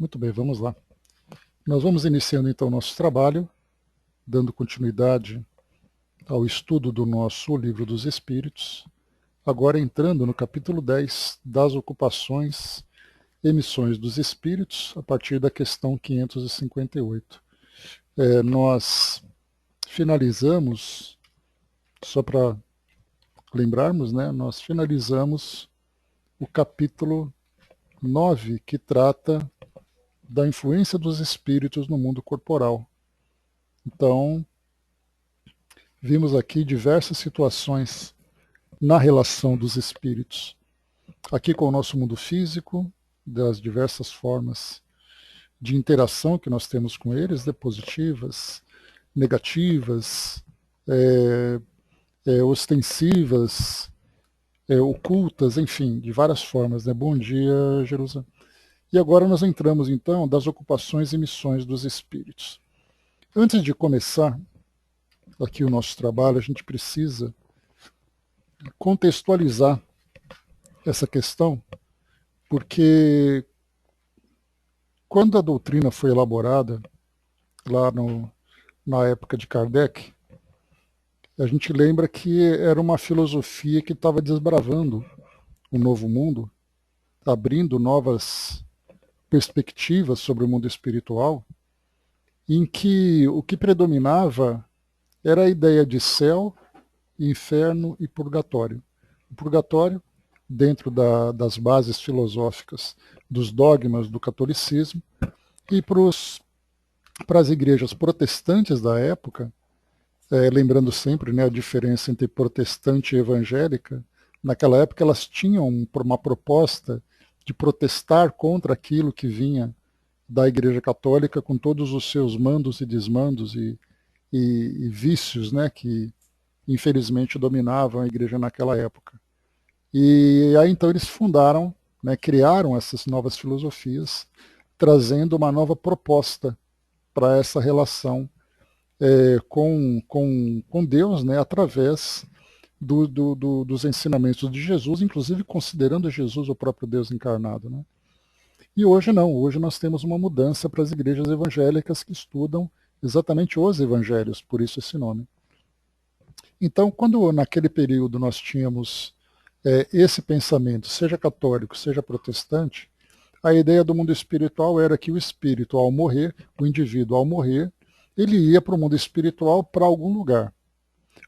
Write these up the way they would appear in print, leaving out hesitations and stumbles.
Muito bem, vamos lá. Nós vamos iniciando então o nosso trabalho, dando continuidade ao estudo do nosso Livro dos Espíritos, agora entrando no capítulo 10 das ocupações e missões dos Espíritos, a partir da questão 558. Nós finalizamos, só para lembrarmos, nós finalizamos o capítulo 9, que trata da influência dos espíritos no mundo corporal. Então, vimos aqui diversas situações na relação dos espíritos. Aqui com o nosso mundo físico, das diversas formas de interação que nós temos com eles, positivas, negativas, ostensivas, ocultas, enfim, de várias formas. Bom dia, Jerusalém. E agora nós entramos, então, das ocupações e missões dos espíritos. Antes de começar aqui o nosso trabalho, a gente precisa contextualizar essa questão, porque quando a doutrina foi elaborada, lá na época de Kardec, a gente lembra que era uma filosofia que estava desbravando um novo mundo, abrindo novas perspectivas sobre o mundo espiritual, em que o que predominava era a ideia de céu, inferno e purgatório. O purgatório, dentro das bases filosóficas dos dogmas do catolicismo, e para as igrejas protestantes da época, lembrando sempre a diferença entre protestante e evangélica, naquela época elas tinham uma proposta de protestar contra aquilo que vinha da Igreja Católica, com todos os seus mandos e desmandos e vícios que infelizmente dominavam a Igreja naquela época. E aí então eles fundaram, criaram essas novas filosofias, trazendo uma nova proposta para essa relação com Deus, através dos ensinamentos de Jesus, inclusive considerando Jesus o próprio Deus encarnado. E hoje não, hoje nós temos uma mudança para as igrejas evangélicas que estudam exatamente os evangelhos, por isso esse nome. Então, quando naquele período nós tínhamos esse pensamento, seja católico, seja protestante, a ideia do mundo espiritual era que o espírito, ao morrer, o indivíduo, ao morrer, ele ia para o mundo espiritual para algum lugar.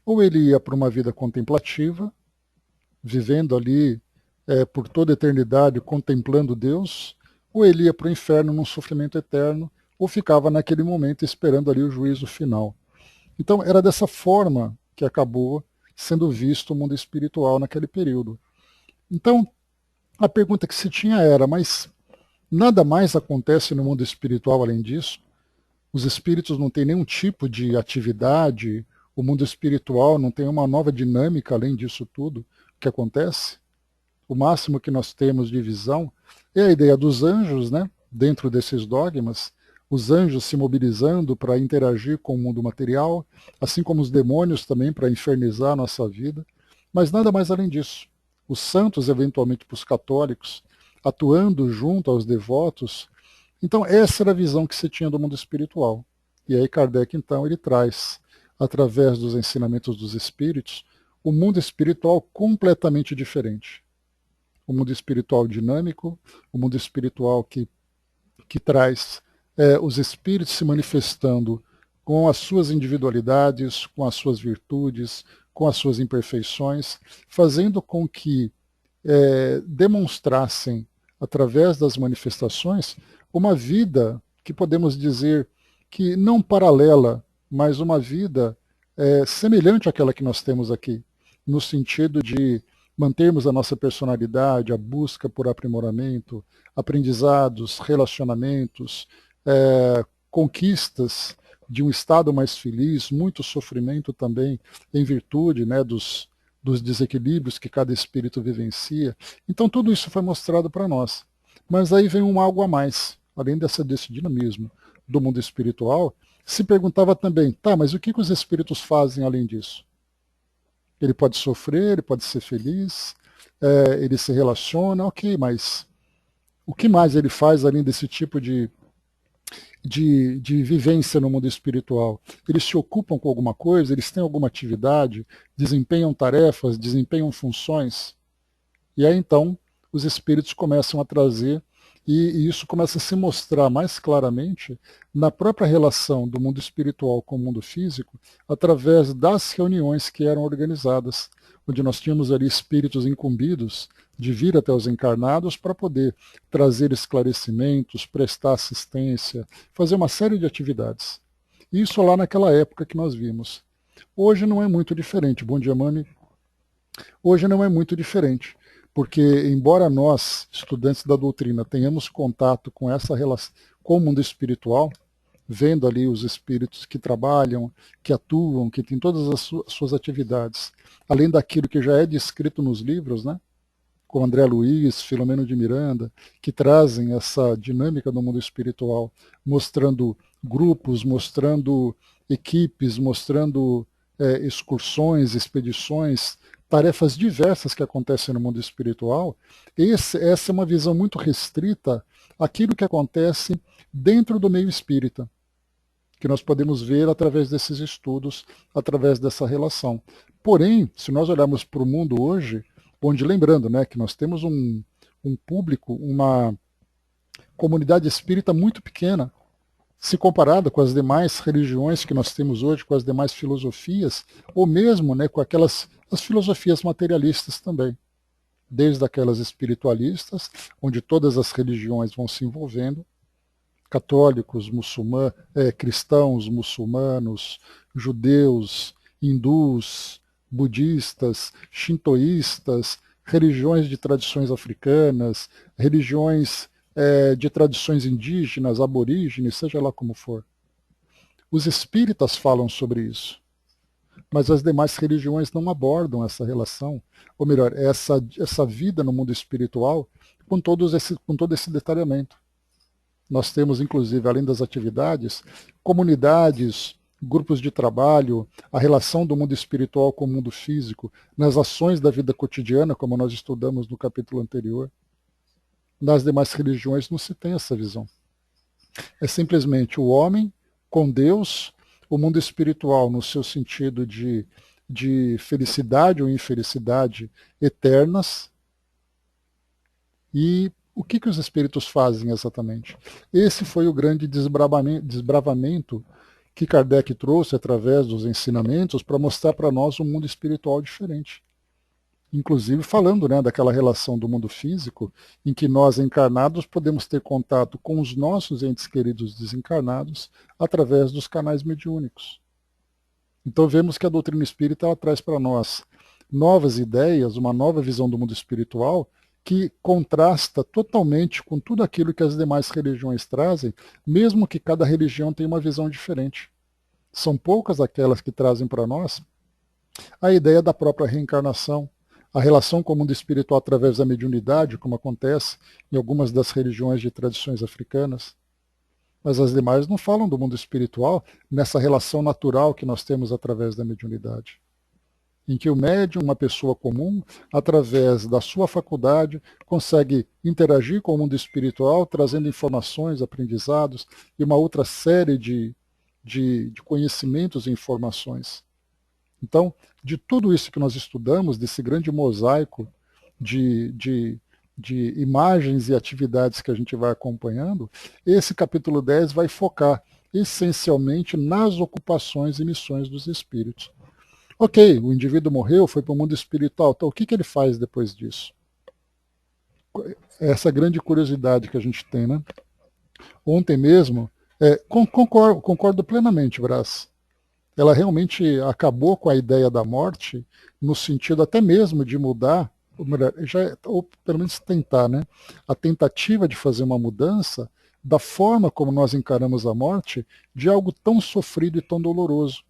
Ou ele ia para uma vida contemplativa, vivendo ali por toda a eternidade, contemplando Deus, ou ele ia para o inferno num sofrimento eterno, ou ficava naquele momento esperando ali o juízo final. Então, era dessa forma que acabou sendo visto o mundo espiritual naquele período. Então, a pergunta que se tinha era, mas nada mais acontece no mundo espiritual além disso? Os espíritos não têm nenhum tipo de atividade, o mundo espiritual não tem uma nova dinâmica além disso tudo que acontece? O máximo que nós temos de visão é a ideia dos anjos, dentro desses dogmas, os anjos se mobilizando para interagir com o mundo material, assim como os demônios também para infernizar a nossa vida, mas nada mais além disso. Os santos, eventualmente para os católicos, atuando junto aos devotos. Então essa era a visão que se tinha do mundo espiritual. E aí Kardec, então, ele traz, através dos ensinamentos dos espíritos, o mundo espiritual completamente diferente. O mundo espiritual dinâmico, o mundo espiritual que traz os espíritos se manifestando com as suas individualidades, com as suas virtudes, com as suas imperfeições, fazendo com que demonstrassem, através das manifestações, uma vida que podemos dizer que não paralela, mas uma vida semelhante àquela que nós temos aqui, no sentido de mantermos a nossa personalidade, a busca por aprimoramento, aprendizados, relacionamentos, conquistas de um estado mais feliz, muito sofrimento também em virtude dos desequilíbrios que cada espírito vivencia. Então tudo isso foi mostrado para nós. Mas aí vem algo a mais, além desse dinamismo do mundo espiritual, se perguntava também, tá, mas o que os espíritos fazem além disso? Ele pode sofrer, ele pode ser feliz, ele se relaciona, ok, mas O que mais ele faz além desse tipo de vivência no mundo espiritual? Eles se ocupam com alguma coisa, eles têm alguma atividade, desempenham tarefas, desempenham funções. E aí então os espíritos começam a trazer, e isso começa a se mostrar mais claramente na própria relação do mundo espiritual com o mundo físico, através das reuniões que eram organizadas, onde nós tínhamos ali espíritos incumbidos de vir até os encarnados para poder trazer esclarecimentos, prestar assistência, fazer uma série de atividades. Isso lá naquela época que nós vimos. Hoje não é muito diferente. Bom dia, Mami. Hoje não é muito diferente, porque embora nós, estudantes da doutrina, tenhamos contato com essa relação, com o mundo espiritual, vendo ali os espíritos que trabalham, que atuam, que têm todas as suas atividades, além daquilo que já é descrito nos livros, né? Com André Luiz, Filomeno de Miranda, que trazem essa dinâmica do mundo espiritual, mostrando grupos, mostrando equipes, mostrando excursões, expedições, tarefas diversas que acontecem no mundo espiritual. Essa é uma visão muito restrita àquilo que acontece dentro do meio espírita, que nós podemos ver através desses estudos, através dessa relação. Porém, se nós olharmos para o mundo hoje, onde, lembrando, né, que nós temos um público, uma comunidade espírita muito pequena, se comparada com as demais religiões que nós temos hoje, com as demais filosofias, ou mesmo, né, com as filosofias materialistas também, desde aquelas espiritualistas, onde todas as religiões vão se envolvendo, católicos, muçulmanos, cristãos, muçulmanos, judeus, hindus, budistas, shintoístas, religiões de tradições africanas, religiões de tradições indígenas, aborígenes, seja lá como for. Os espíritas falam sobre isso, mas as demais religiões não abordam essa relação, ou melhor, essa vida no mundo espiritual com todo esse detalhamento. Nós temos, inclusive, além das atividades, comunidades, grupos de trabalho, a relação do mundo espiritual com o mundo físico, nas ações da vida cotidiana, como nós estudamos no capítulo anterior. Nas demais religiões não se tem essa visão. É simplesmente o homem com Deus, o mundo espiritual no seu sentido de felicidade ou infelicidade eternas. E o que os espíritos fazem exatamente? Esse foi o grande desbravamento que Kardec trouxe através dos ensinamentos para mostrar para nós um mundo espiritual diferente. Inclusive falando, né, daquela relação do mundo físico, em que nós encarnados podemos ter contato com os nossos entes queridos desencarnados através dos canais mediúnicos. Então vemos que a doutrina espírita ela traz para nós novas ideias, uma nova visão do mundo espiritual, que contrasta totalmente com tudo aquilo que as demais religiões trazem, mesmo que cada religião tenha uma visão diferente. São poucas aquelas que trazem para nós a ideia da própria reencarnação, a relação com o mundo espiritual através da mediunidade, como acontece em algumas das religiões de tradições africanas. Mas as demais não falam do mundo espiritual nessa relação natural que nós temos através da mediunidade, em que o médium, uma pessoa comum, através da sua faculdade, consegue interagir com o mundo espiritual, trazendo informações, aprendizados e uma outra série de conhecimentos e informações. Então, de tudo isso que nós estudamos, desse grande mosaico de imagens e atividades que a gente vai acompanhando, esse capítulo 10 vai focar essencialmente nas ocupações e missões dos espíritos. Ok, o indivíduo morreu, foi para o mundo espiritual, então o que ele faz depois disso? Essa grande curiosidade que a gente tem, né? Ontem mesmo, concordo plenamente, Brás. Ela realmente acabou com a ideia da morte, no sentido até mesmo de mudar, ou pelo menos tentar, né? A tentativa de fazer uma mudança da forma como nós encaramos a morte, de algo tão sofrido e tão doloroso.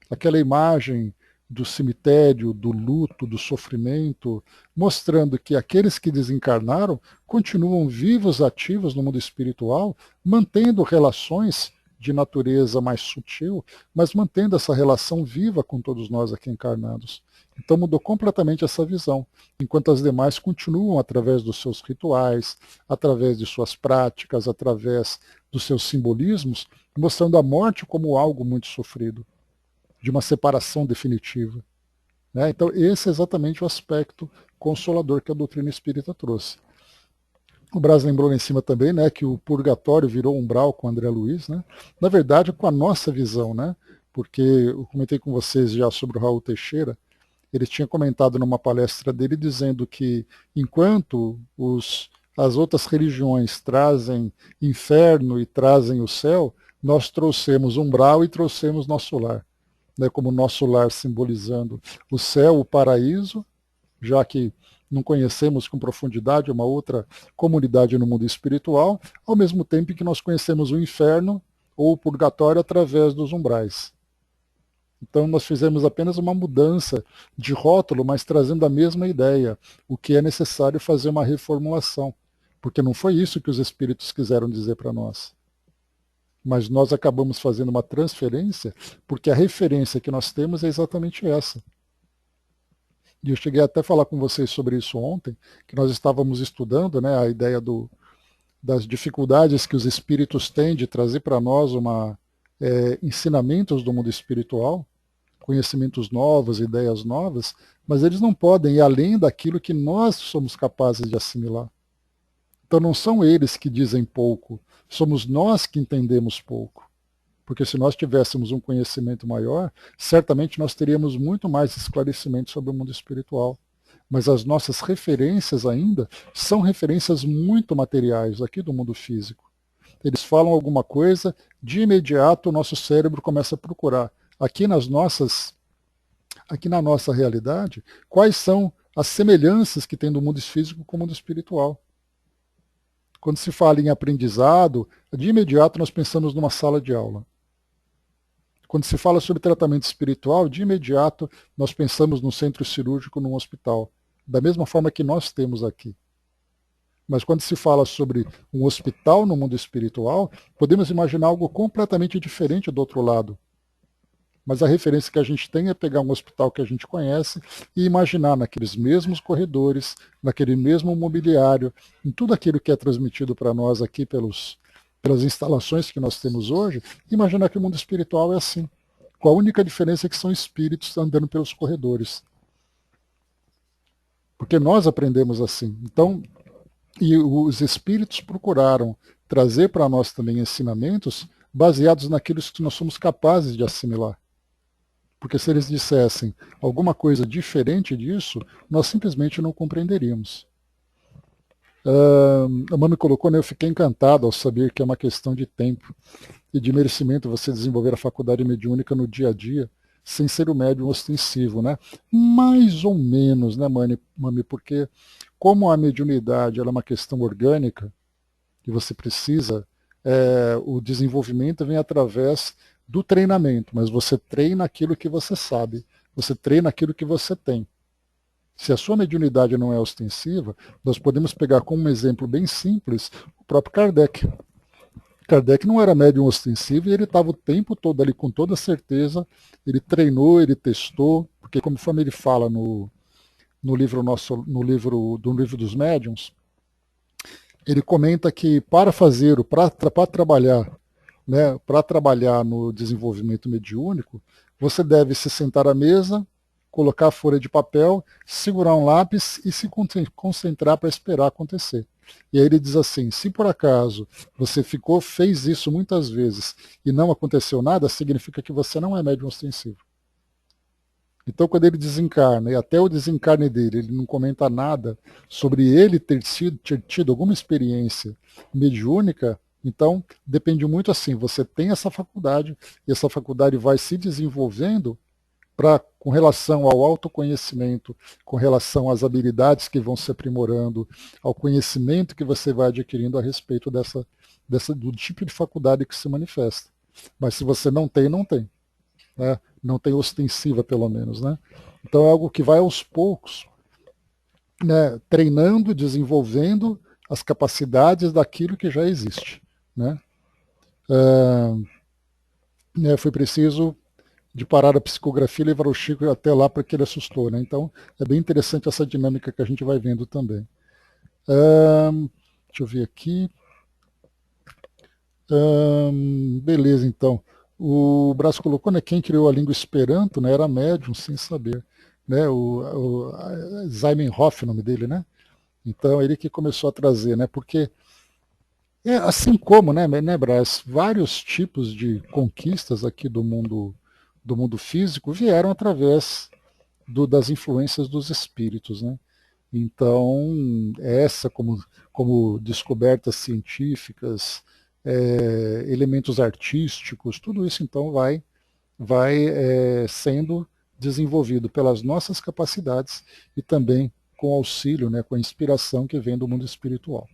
Aquela imagem do cemitério, do luto, do sofrimento, mostrando que aqueles que desencarnaram continuam vivos, ativos no mundo espiritual, mantendo relações de natureza mais sutil, mas mantendo essa relação viva com todos nós aqui encarnados. Então mudou completamente essa visão, enquanto as demais continuam através dos seus rituais, através de suas práticas, através dos seus simbolismos, mostrando a morte como algo muito sofrido, de uma separação definitiva. Né? Então esse é exatamente o aspecto consolador que a doutrina espírita trouxe. O Braz lembrou lá em cima também, né, que o purgatório virou umbral com o André Luiz, né? Na verdade, com a nossa visão, né? Porque eu comentei com vocês já sobre o Raul Teixeira, ele tinha comentado numa palestra dele dizendo que enquanto as outras religiões trazem inferno e trazem o céu, nós trouxemos umbral e trouxemos nosso lar, né, como nosso lar simbolizando o céu, o paraíso, já que não conhecemos com profundidade uma outra comunidade no mundo espiritual, ao mesmo tempo que nós conhecemos o inferno ou o purgatório através dos umbrais. Então nós fizemos apenas uma mudança de rótulo, mas trazendo a mesma ideia, o que é necessário fazer uma reformulação, porque não foi isso que os espíritos quiseram dizer para nós. Mas nós acabamos fazendo uma transferência, porque a referência que nós temos é exatamente essa. E eu cheguei até a falar com vocês sobre isso ontem, que nós estávamos estudando, né, a ideia das dificuldades que os espíritos têm de trazer para nós ensinamentos do mundo espiritual, conhecimentos novos, ideias novas, mas eles não podem ir além daquilo que nós somos capazes de assimilar. Então não são eles que dizem pouco, somos nós que entendemos pouco. Porque se nós tivéssemos um conhecimento maior, certamente nós teríamos muito mais esclarecimento sobre o mundo espiritual. Mas as nossas referências ainda são referências muito materiais aqui do mundo físico. Eles falam alguma coisa, de imediato o nosso cérebro começa a procurar. Aqui na nossa realidade, quais são as semelhanças que tem do mundo físico com o mundo espiritual. Quando se fala em aprendizado, de imediato nós pensamos numa sala de aula. Quando se fala sobre tratamento espiritual, de imediato nós pensamos num centro cirúrgico, num hospital, da mesma forma que nós temos aqui. Mas quando se fala sobre um hospital no mundo espiritual, podemos imaginar algo completamente diferente do outro lado. Mas a referência que a gente tem é pegar um hospital que a gente conhece e imaginar naqueles mesmos corredores, naquele mesmo mobiliário, em tudo aquilo que é transmitido para nós aqui pelas instalações que nós temos hoje, imaginar que o mundo espiritual é assim. Com a única diferença que são espíritos andando pelos corredores. Porque nós aprendemos assim. Então, e os espíritos procuraram trazer para nós também ensinamentos baseados naquilo que nós somos capazes de assimilar. Porque se eles dissessem alguma coisa diferente disso, nós simplesmente não compreenderíamos. A Mami colocou, né, eu fiquei encantado ao saber que é uma questão de tempo e de merecimento você desenvolver a faculdade mediúnica no dia a dia, sem ser o médium ostensivo, né? Mais ou menos, né, Mami, porque como a mediunidade ela é uma questão orgânica, e você precisa, o desenvolvimento vem através do treinamento, mas você treina aquilo que você sabe, você treina aquilo que você tem. Se a sua mediunidade não é ostensiva, nós podemos pegar como um exemplo bem simples o próprio Kardec. Kardec não era médium ostensivo e ele estava o tempo todo ali com toda certeza, ele treinou, ele testou, porque conforme ele fala no livro livro dos médiuns, ele comenta que para trabalhar, né, para trabalhar no desenvolvimento mediúnico, você deve se sentar à mesa, colocar a folha de papel, segurar um lápis e se concentrar para esperar acontecer. E aí ele diz assim, se por acaso você fez isso muitas vezes e não aconteceu nada, significa que você não é médium ostensivo. Então, quando ele desencarna, e até o desencarne dele, ele não comenta nada sobre ele ter tido alguma experiência mediúnica, então depende muito assim, você tem essa faculdade, e essa faculdade vai se desenvolvendo com relação ao autoconhecimento, com relação às habilidades que vão se aprimorando, ao conhecimento que você vai adquirindo a respeito do tipo de faculdade que se manifesta. Mas se você não tem, não tem. Né? Não tem ostensiva, pelo menos. Né? Então é algo que vai aos poucos, né, treinando, desenvolvendo as capacidades daquilo que já existe. Né? né, foi preciso de parar a psicografia e levar o Chico até lá para que ele assustou. Né? Então, é bem interessante essa dinâmica que a gente vai vendo também. Deixa eu ver aqui. Beleza, então. O Brás colocou, né, quem criou a língua Esperanto, né, era médium, sem saber. Né, Zamenhof, o nome dele, né? Então, ele que começou a trazer, né? Porque, assim como, né, Brás, vários tipos de conquistas aqui do mundo físico vieram através das influências dos espíritos, né? Então, essa como descobertas científicas, elementos artísticos, tudo isso então vai sendo desenvolvido pelas nossas capacidades e também com auxílio, né, com a inspiração que vem do mundo espiritual.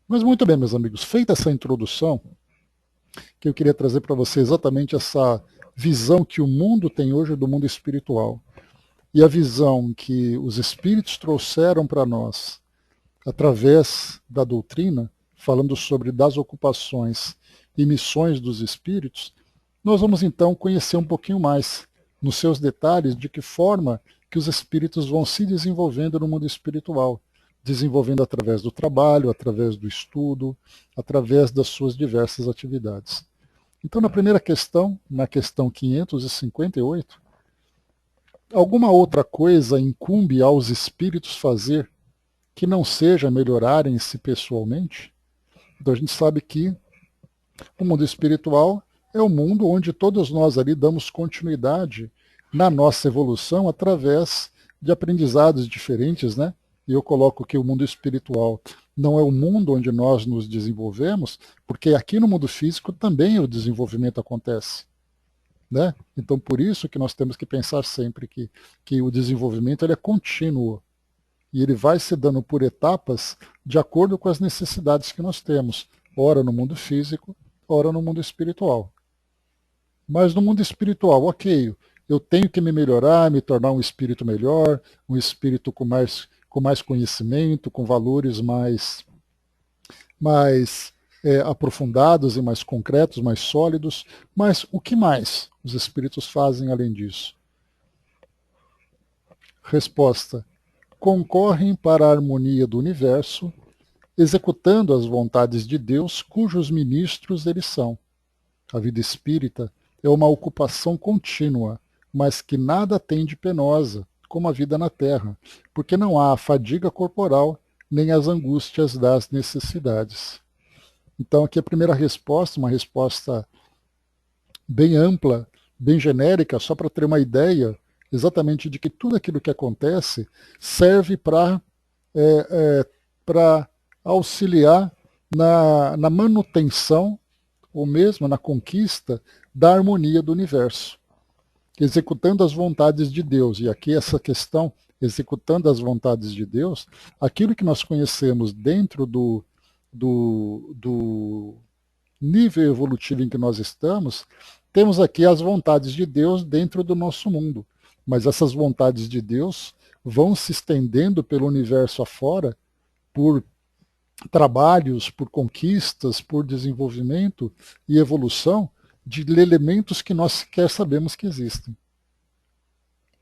Mas muito bem, meus amigos, feita essa introdução, que eu queria trazer para você exatamente essa visão que o mundo tem hoje do mundo espiritual e a visão que os espíritos trouxeram para nós através da doutrina, falando sobre das ocupações e missões dos espíritos, nós vamos então conhecer um pouquinho mais, nos seus detalhes, de que forma que os espíritos vão se desenvolvendo no mundo espiritual, desenvolvendo através do trabalho, através do estudo, através das suas diversas atividades. Então, na primeira questão, na questão 558, alguma outra coisa incumbe aos espíritos fazer que não seja melhorarem-se pessoalmente? Então a gente sabe que o mundo espiritual é o mundo onde todos nós ali damos continuidade na nossa evolução através de aprendizados diferentes, né? E eu coloco que o mundo espiritual não é o mundo onde nós nos desenvolvemos, porque aqui no mundo físico também o desenvolvimento acontece. Né? Então, por isso que nós temos que pensar sempre que o desenvolvimento ele é contínuo e ele vai se dando por etapas de acordo com as necessidades que nós temos, ora no mundo físico, ora no mundo espiritual. Mas no mundo espiritual, ok, eu tenho que me melhorar, me tornar um espírito melhor, um espírito com mais conhecimento, com valores mais aprofundados e mais concretos, mais sólidos. Mas o que mais os espíritos fazem além disso? Resposta: concorrem para a harmonia do universo, executando as vontades de Deus, cujos ministros eles são. A vida espírita é uma ocupação contínua, mas que nada tem de penosa, como a vida na Terra, porque não há a fadiga corporal nem as angústias das necessidades. Então, aqui a primeira resposta, uma resposta bem ampla, bem genérica, só para ter uma ideia exatamente de que tudo aquilo que acontece serve para auxiliar na manutenção ou mesmo na conquista da harmonia do universo, executando as vontades de Deus. E aqui essa questão, executando as vontades de Deus, aquilo que nós conhecemos dentro do nível evolutivo em que nós estamos, temos aqui as vontades de Deus dentro do nosso mundo. Mas essas vontades de Deus vão se estendendo pelo universo afora por trabalhos, por conquistas, por desenvolvimento e evolução de elementos que nós sequer sabemos que existem.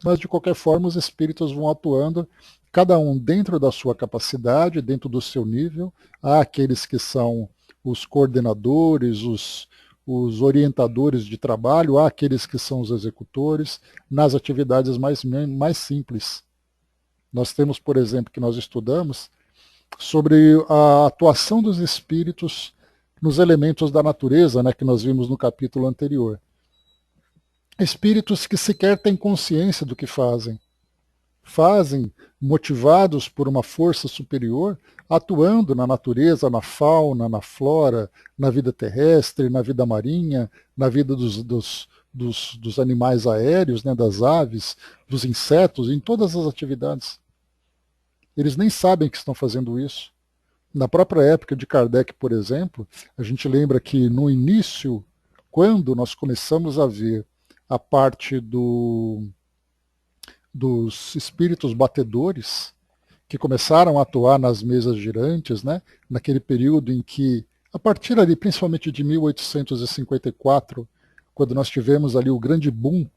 Mas, de qualquer forma, os espíritos vão atuando, cada um dentro da sua capacidade, dentro do seu nível. Há aqueles que são os coordenadores, os orientadores de trabalho, há aqueles que são os executores, nas atividades mais simples. Nós temos, por exemplo, que nós estudamos, sobre a atuação dos espíritos nos elementos da natureza, né, que nós vimos no capítulo anterior. Espíritos que sequer têm consciência do que fazem. Fazem motivados por uma força superior, atuando na natureza, na fauna, na flora, na vida terrestre, na vida marinha, na vida dos animais aéreos, né, das aves, dos insetos, em todas as atividades. Eles nem sabem que estão fazendo isso. Na própria época de Kardec, por exemplo, a gente lembra que no início, quando nós começamos a ver a parte dos espíritos batedores, que começaram a atuar nas mesas girantes, né, naquele período em que, a partir ali, principalmente de 1854, quando nós tivemos ali o grande boom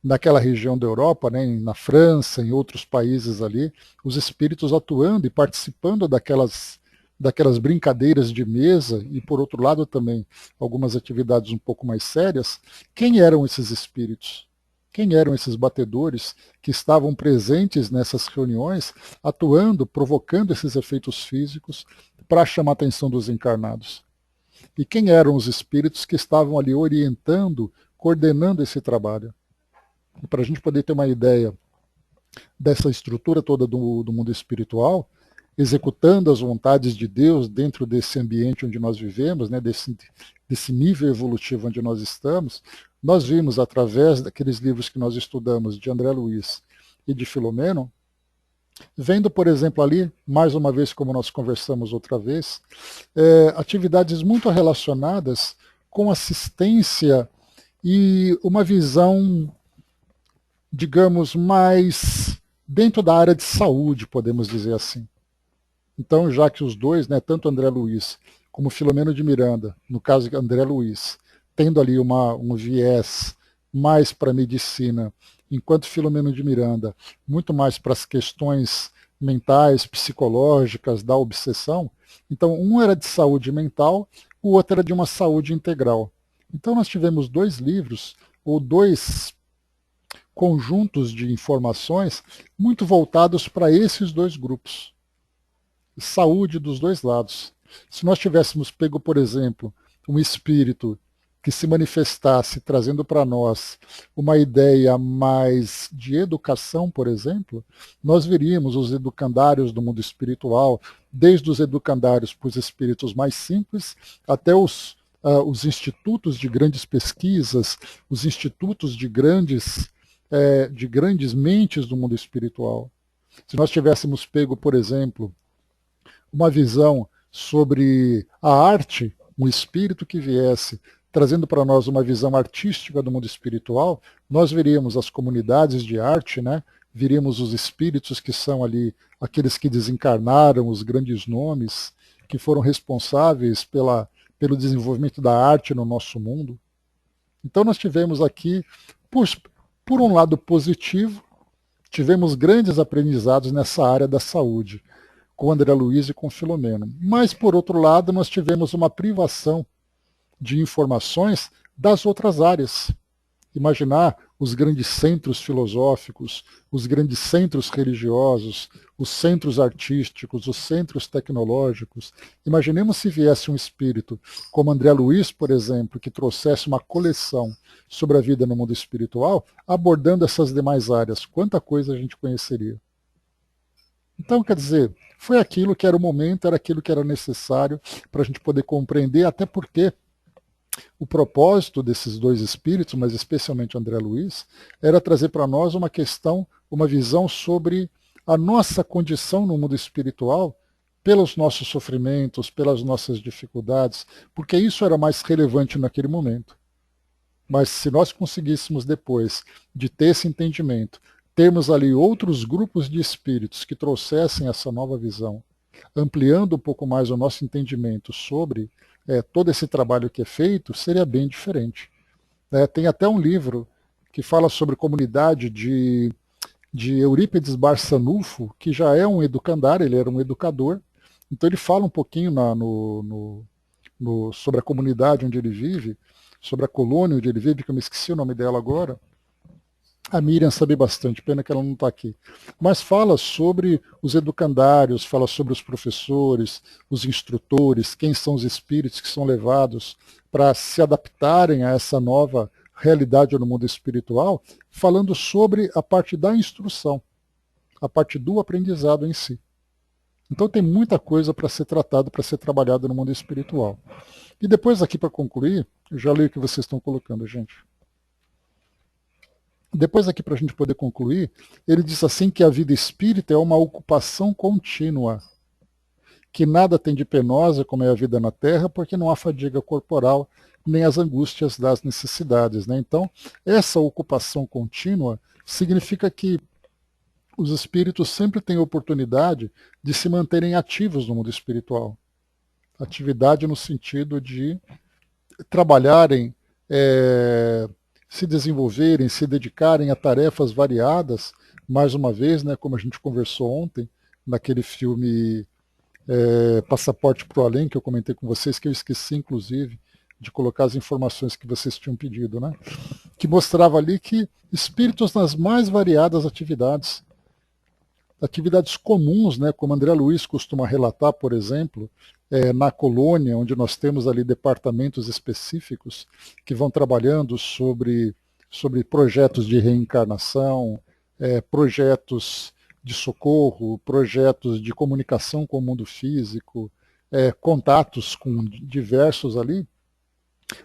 naquela região da Europa, né, na França, em outros países ali, os espíritos atuando e participando daquelas brincadeiras de mesa e, por outro lado, também algumas atividades um pouco mais sérias. Quem eram esses espíritos? Quem eram esses batedores que estavam presentes nessas reuniões, atuando, provocando esses efeitos físicos para chamar a atenção dos encarnados? E quem eram os espíritos que estavam ali orientando, coordenando esse trabalho? Para a gente poder ter uma ideia dessa estrutura toda do mundo espiritual, executando as vontades de Deus dentro desse ambiente onde nós vivemos, né, desse nível evolutivo onde nós estamos, nós vimos através daqueles livros que nós estudamos de André Luiz e de Filomeno, vendo, por exemplo, ali, mais uma vez como nós conversamos outra vez, atividades muito relacionadas com assistência e uma visão, digamos, mais dentro da área de saúde, podemos dizer assim. Então, já que os dois, né, tanto André Luiz como Filomeno de Miranda, no caso de André Luiz, tendo ali um viés mais para a medicina, enquanto Filomeno de Miranda, muito mais para as questões mentais, psicológicas, da obsessão. Então, um era de saúde mental, o outro era de uma saúde integral. Então, nós tivemos dois livros, ou dois conjuntos de informações muito voltados para esses dois grupos. Saúde dos dois lados. Se nós tivéssemos pego, por exemplo, um espírito que se manifestasse trazendo para nós uma ideia mais de educação, por exemplo, nós veríamos os educandários do mundo espiritual, desde os educandários para os espíritos mais simples, até os institutos de grandes pesquisas, os institutos de grandes mentes do mundo espiritual. Se nós tivéssemos pego, por exemplo, uma visão sobre a arte, um espírito que viesse trazendo para nós uma visão artística do mundo espiritual, nós veríamos as comunidades de arte, né? Veríamos os espíritos que são ali aqueles que desencarnaram, os grandes nomes, que foram responsáveis pelo desenvolvimento da arte no nosso mundo. Então nós tivemos aqui, por um lado positivo, tivemos grandes aprendizados nessa área da saúde, com André Luiz e com Filomeno. Mas, por outro lado, nós tivemos uma privação de informações das outras áreas. Imaginar os grandes centros filosóficos, os grandes centros religiosos, os centros artísticos, os centros tecnológicos. Imaginemos se viesse um espírito como André Luiz, por exemplo, que trouxesse uma coleção sobre a vida no mundo espiritual, abordando essas demais áreas. Quanta coisa a gente conheceria. Então, quer dizer, foi aquilo que era o momento, era aquilo que era necessário para a gente poder compreender, até porque o propósito desses dois espíritos, mas especialmente André Luiz, era trazer para nós uma questão, uma visão sobre a nossa condição no mundo espiritual, pelos nossos sofrimentos, pelas nossas dificuldades, porque isso era mais relevante naquele momento. Mas se nós conseguíssemos depois de ter esse entendimento, termos ali outros grupos de espíritos que trouxessem essa nova visão, ampliando um pouco mais o nosso entendimento sobre todo esse trabalho que é feito, seria bem diferente. Tem até um livro que fala sobre comunidade de Eurípides Barçanufo, que já é um educandário, ele era um educador, então ele fala um pouquinho sobre a comunidade onde ele vive, sobre a colônia onde ele vive, que eu me esqueci o nome dela agora. A Miriam sabe bastante, pena que ela não está aqui. Mas fala sobre os educandários, fala sobre os professores, os instrutores, quem são os espíritos que são levados para se adaptarem a essa nova realidade no mundo espiritual, falando sobre a parte da instrução, a parte do aprendizado em si. Então tem muita coisa para ser tratado, para ser trabalhado no mundo espiritual. E depois aqui para concluir, eu já leio o que vocês estão colocando, gente. Depois aqui para a gente poder concluir, ele diz assim que a vida espírita é uma ocupação contínua, que nada tem de penosa como é a vida na Terra, porque não há fadiga corporal, nem as angústias das necessidades. Né? Então, essa ocupação contínua significa que os espíritos sempre têm oportunidade de se manterem ativos no mundo espiritual. Atividade no sentido de trabalharem se desenvolverem, se dedicarem a tarefas variadas, mais uma vez, né, como a gente conversou ontem, naquele filme Passaporte para o Além, que eu comentei com vocês, que eu esqueci, inclusive, de colocar as informações que vocês tinham pedido, né? Que mostrava ali que espíritos nas mais variadas atividades comuns, né, como André Luiz costuma relatar, por exemplo, na colônia, onde nós temos ali departamentos específicos que vão trabalhando sobre projetos de reencarnação, projetos de socorro, projetos de comunicação com o mundo físico, contatos com diversos ali,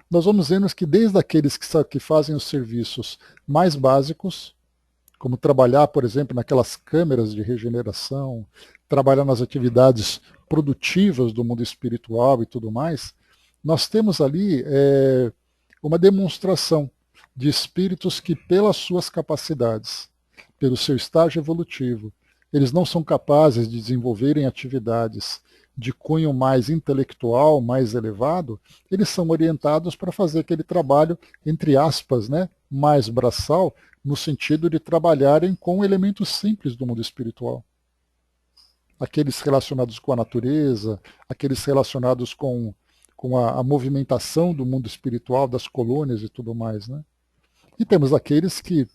nós vamos vendo que desde aqueles que fazem os serviços mais básicos, como trabalhar, por exemplo, naquelas câmeras de regeneração, trabalhar nas atividades produtivas do mundo espiritual e tudo mais, nós temos ali uma demonstração de espíritos que, pelas suas capacidades, pelo seu estágio evolutivo, eles não são capazes de desenvolverem atividades de cunho mais intelectual, mais elevado, eles são orientados para fazer aquele trabalho, entre aspas, né, mais braçal, no sentido de trabalharem com elementos simples do mundo espiritual. Aqueles relacionados com a natureza, aqueles relacionados com a movimentação do mundo espiritual, das colônias e tudo mais. Né? E temos aqueles que,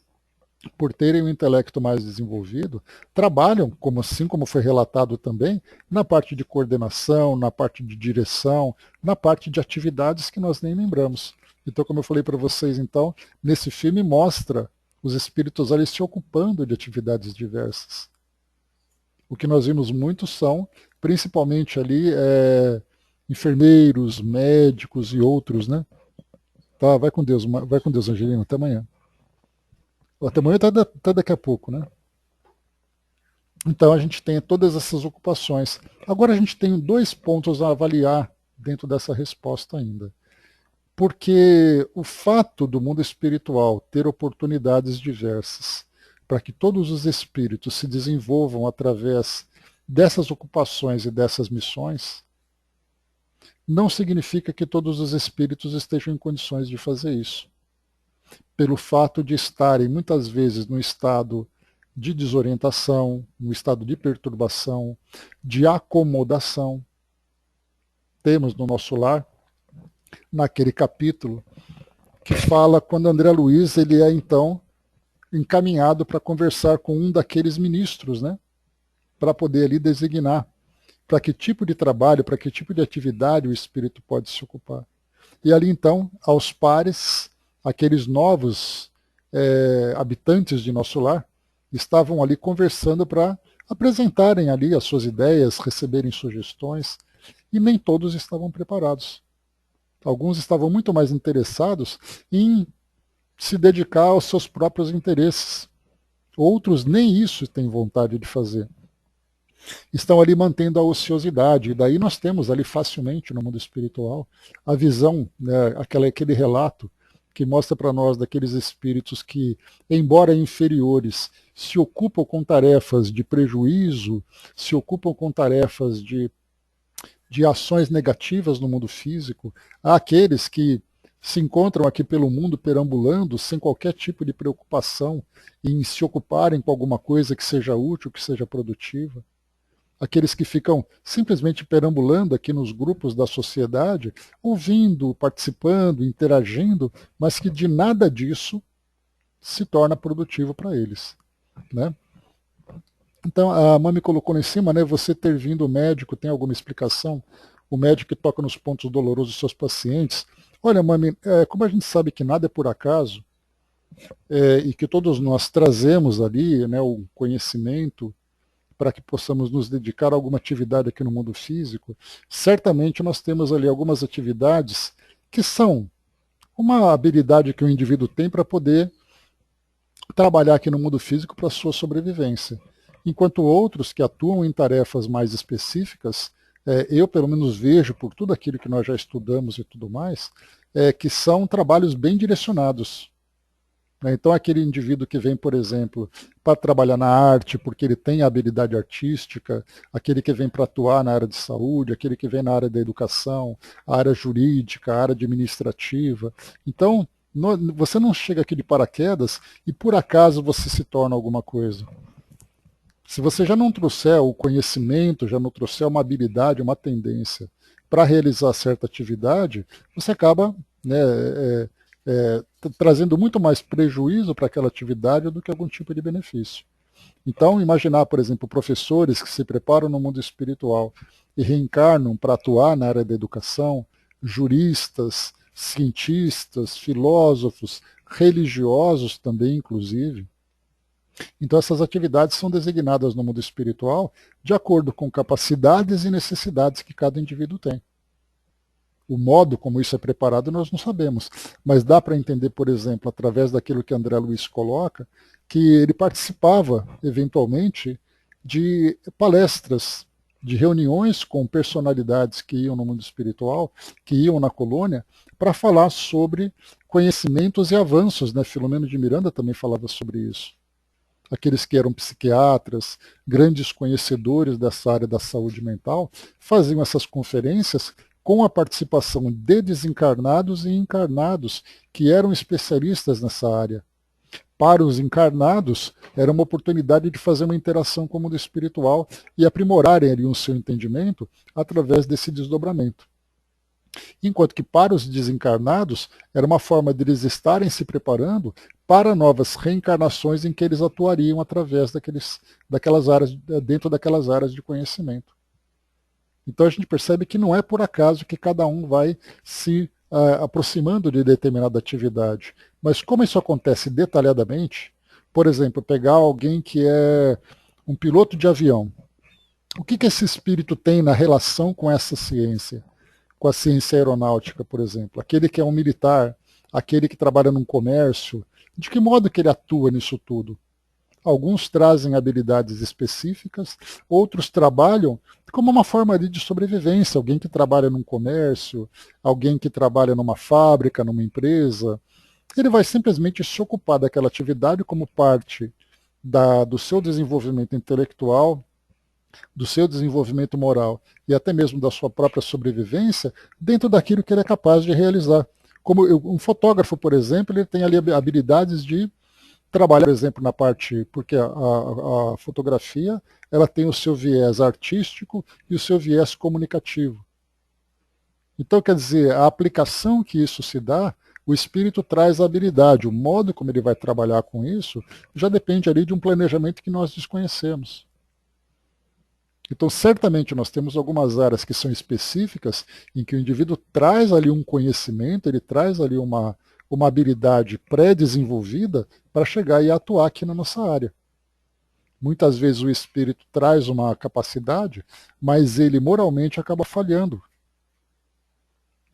por terem um intelecto mais desenvolvido, trabalham, assim como foi relatado também, na parte de coordenação, na parte de direção, na parte de atividades que nós nem lembramos. Então, como eu falei para vocês, então, nesse filme mostra os espíritos ali se ocupando de atividades diversas. O que nós vimos muito são, principalmente ali, enfermeiros, médicos e outros, né? Tá, vai com Deus, Angelina, até amanhã. Até amanhã tá daqui a pouco, né? Então a gente tem todas essas ocupações. Agora a gente tem 2 pontos a avaliar dentro dessa resposta ainda. Porque o fato do mundo espiritual ter oportunidades diversas para que todos os espíritos se desenvolvam através dessas ocupações e dessas missões, não significa que todos os espíritos estejam em condições de fazer isso. Pelo fato de estarem muitas vezes no estado de desorientação, no estado de perturbação, de acomodação. Temos no nosso lar, naquele capítulo, que fala quando André Luiz ele é então encaminhado para conversar com um daqueles ministros, né? Para poder ali designar para que tipo de trabalho, para que tipo de atividade o espírito pode se ocupar. E ali então, aos pares, aqueles novos habitantes de nosso lar estavam ali conversando para apresentarem ali as suas ideias, receberem sugestões, e nem todos estavam preparados. Alguns estavam muito mais interessados em se dedicar aos seus próprios interesses. Outros nem isso têm vontade de fazer. Estão ali mantendo a ociosidade. E daí nós temos ali facilmente no mundo espiritual a visão, né, aquele relato que mostra para nós daqueles espíritos que, embora inferiores, se ocupam com tarefas de prejuízo, se ocupam com tarefas de ações negativas no mundo físico. Há aqueles que se encontram aqui pelo mundo perambulando sem qualquer tipo de preocupação em se ocuparem com alguma coisa que seja útil, que seja produtiva. Aqueles que ficam simplesmente perambulando aqui nos grupos da sociedade, ouvindo, participando, interagindo, mas que de nada disso se torna produtivo para eles. Né? Então, a Mami colocou lá em cima, né, você ter vindo o médico, tem alguma explicação? O médico que toca nos pontos dolorosos dos seus pacientes. Olha, Mami, como a gente sabe que nada é por acaso, e que todos nós trazemos ali, né, o conhecimento para que possamos nos dedicar a alguma atividade aqui no mundo físico, certamente nós temos ali algumas atividades que são uma habilidade que o indivíduo tem para poder trabalhar aqui no mundo físico para a sua sobrevivência. Enquanto outros que atuam em tarefas mais específicas, eu pelo menos vejo por tudo aquilo que nós já estudamos e tudo mais, que são trabalhos bem direcionados. né? Então, aquele indivíduo que vem, por exemplo, para trabalhar na arte, porque ele tem a habilidade artística, aquele que vem para atuar na área de saúde, aquele que vem na área da educação, a área jurídica, a área administrativa. Então, você não chega aqui de paraquedas e por acaso você se torna alguma coisa. Se você já não trouxer o conhecimento, já não trouxer uma habilidade, uma tendência para realizar certa atividade, você acaba, né, trazendo muito mais prejuízo para aquela atividade do que algum tipo de benefício. Então, imaginar, por exemplo, professores que se preparam no mundo espiritual e reencarnam para atuar na área da educação, juristas, cientistas, filósofos, religiosos também, inclusive. Então, essas atividades são designadas no mundo espiritual de acordo com capacidades e necessidades que cada indivíduo tem. O modo como isso é preparado nós não sabemos, mas dá para entender, por exemplo, através daquilo que André Luiz coloca, que ele participava, eventualmente, de palestras, de reuniões com personalidades que iam no mundo espiritual, que iam na colônia, para falar sobre conhecimentos e avanços. Né? Filomeno de Miranda também falava sobre isso. Aqueles que eram psiquiatras, grandes conhecedores dessa área da saúde mental, faziam essas conferências com a participação de desencarnados e encarnados, que eram especialistas nessa área. Para os encarnados, era uma oportunidade de fazer uma interação com o mundo espiritual e aprimorarem ali o seu entendimento através desse desdobramento. Enquanto que para os desencarnados, era uma forma de eles estarem se preparando para novas reencarnações em que eles atuariam através daquelas áreas, dentro daquelas áreas de conhecimento. Então a gente percebe que não é por acaso que cada um vai se aproximando de determinada atividade. Mas como isso acontece detalhadamente, por exemplo, pegar alguém que é um piloto de avião. O que esse espírito tem na relação com essa ciência? Com a ciência aeronáutica, por exemplo. Aquele que é um militar, aquele que trabalha num comércio, de que modo que ele atua nisso tudo? Alguns trazem habilidades específicas, outros trabalham como uma forma ali de sobrevivência. Alguém que trabalha num comércio, alguém que trabalha numa fábrica, numa empresa, ele vai simplesmente se ocupar daquela atividade como parte do seu desenvolvimento intelectual, do seu desenvolvimento moral e até mesmo da sua própria sobrevivência dentro daquilo que ele é capaz de realizar. Como um fotógrafo, por exemplo, ele tem ali habilidades de trabalhar, por exemplo, na parte, porque a fotografia ela tem o seu viés artístico e o seu viés comunicativo. Então, quer dizer, a aplicação que isso se dá, o espírito traz a habilidade, o modo como ele vai trabalhar com isso, já depende ali de um planejamento que nós desconhecemos. Então, certamente nós temos algumas áreas que são específicas, em que o indivíduo traz ali um conhecimento, ele traz ali uma habilidade pré-desenvolvida para chegar e atuar aqui na nossa área. Muitas vezes o espírito traz uma capacidade, mas ele moralmente acaba falhando.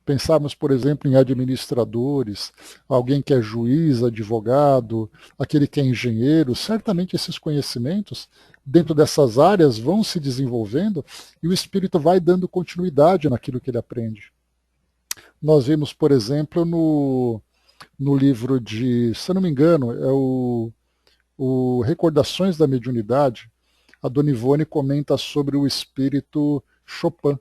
Pensarmos, por exemplo, em administradores, alguém que é juiz, advogado, aquele que é engenheiro, certamente esses conhecimentos dentro dessas áreas vão se desenvolvendo e o espírito vai dando continuidade naquilo que ele aprende. Nós vimos, por exemplo, no livro de, se eu não me engano, é o Recordações da Mediunidade, a Dona Ivone comenta sobre o espírito Chopin,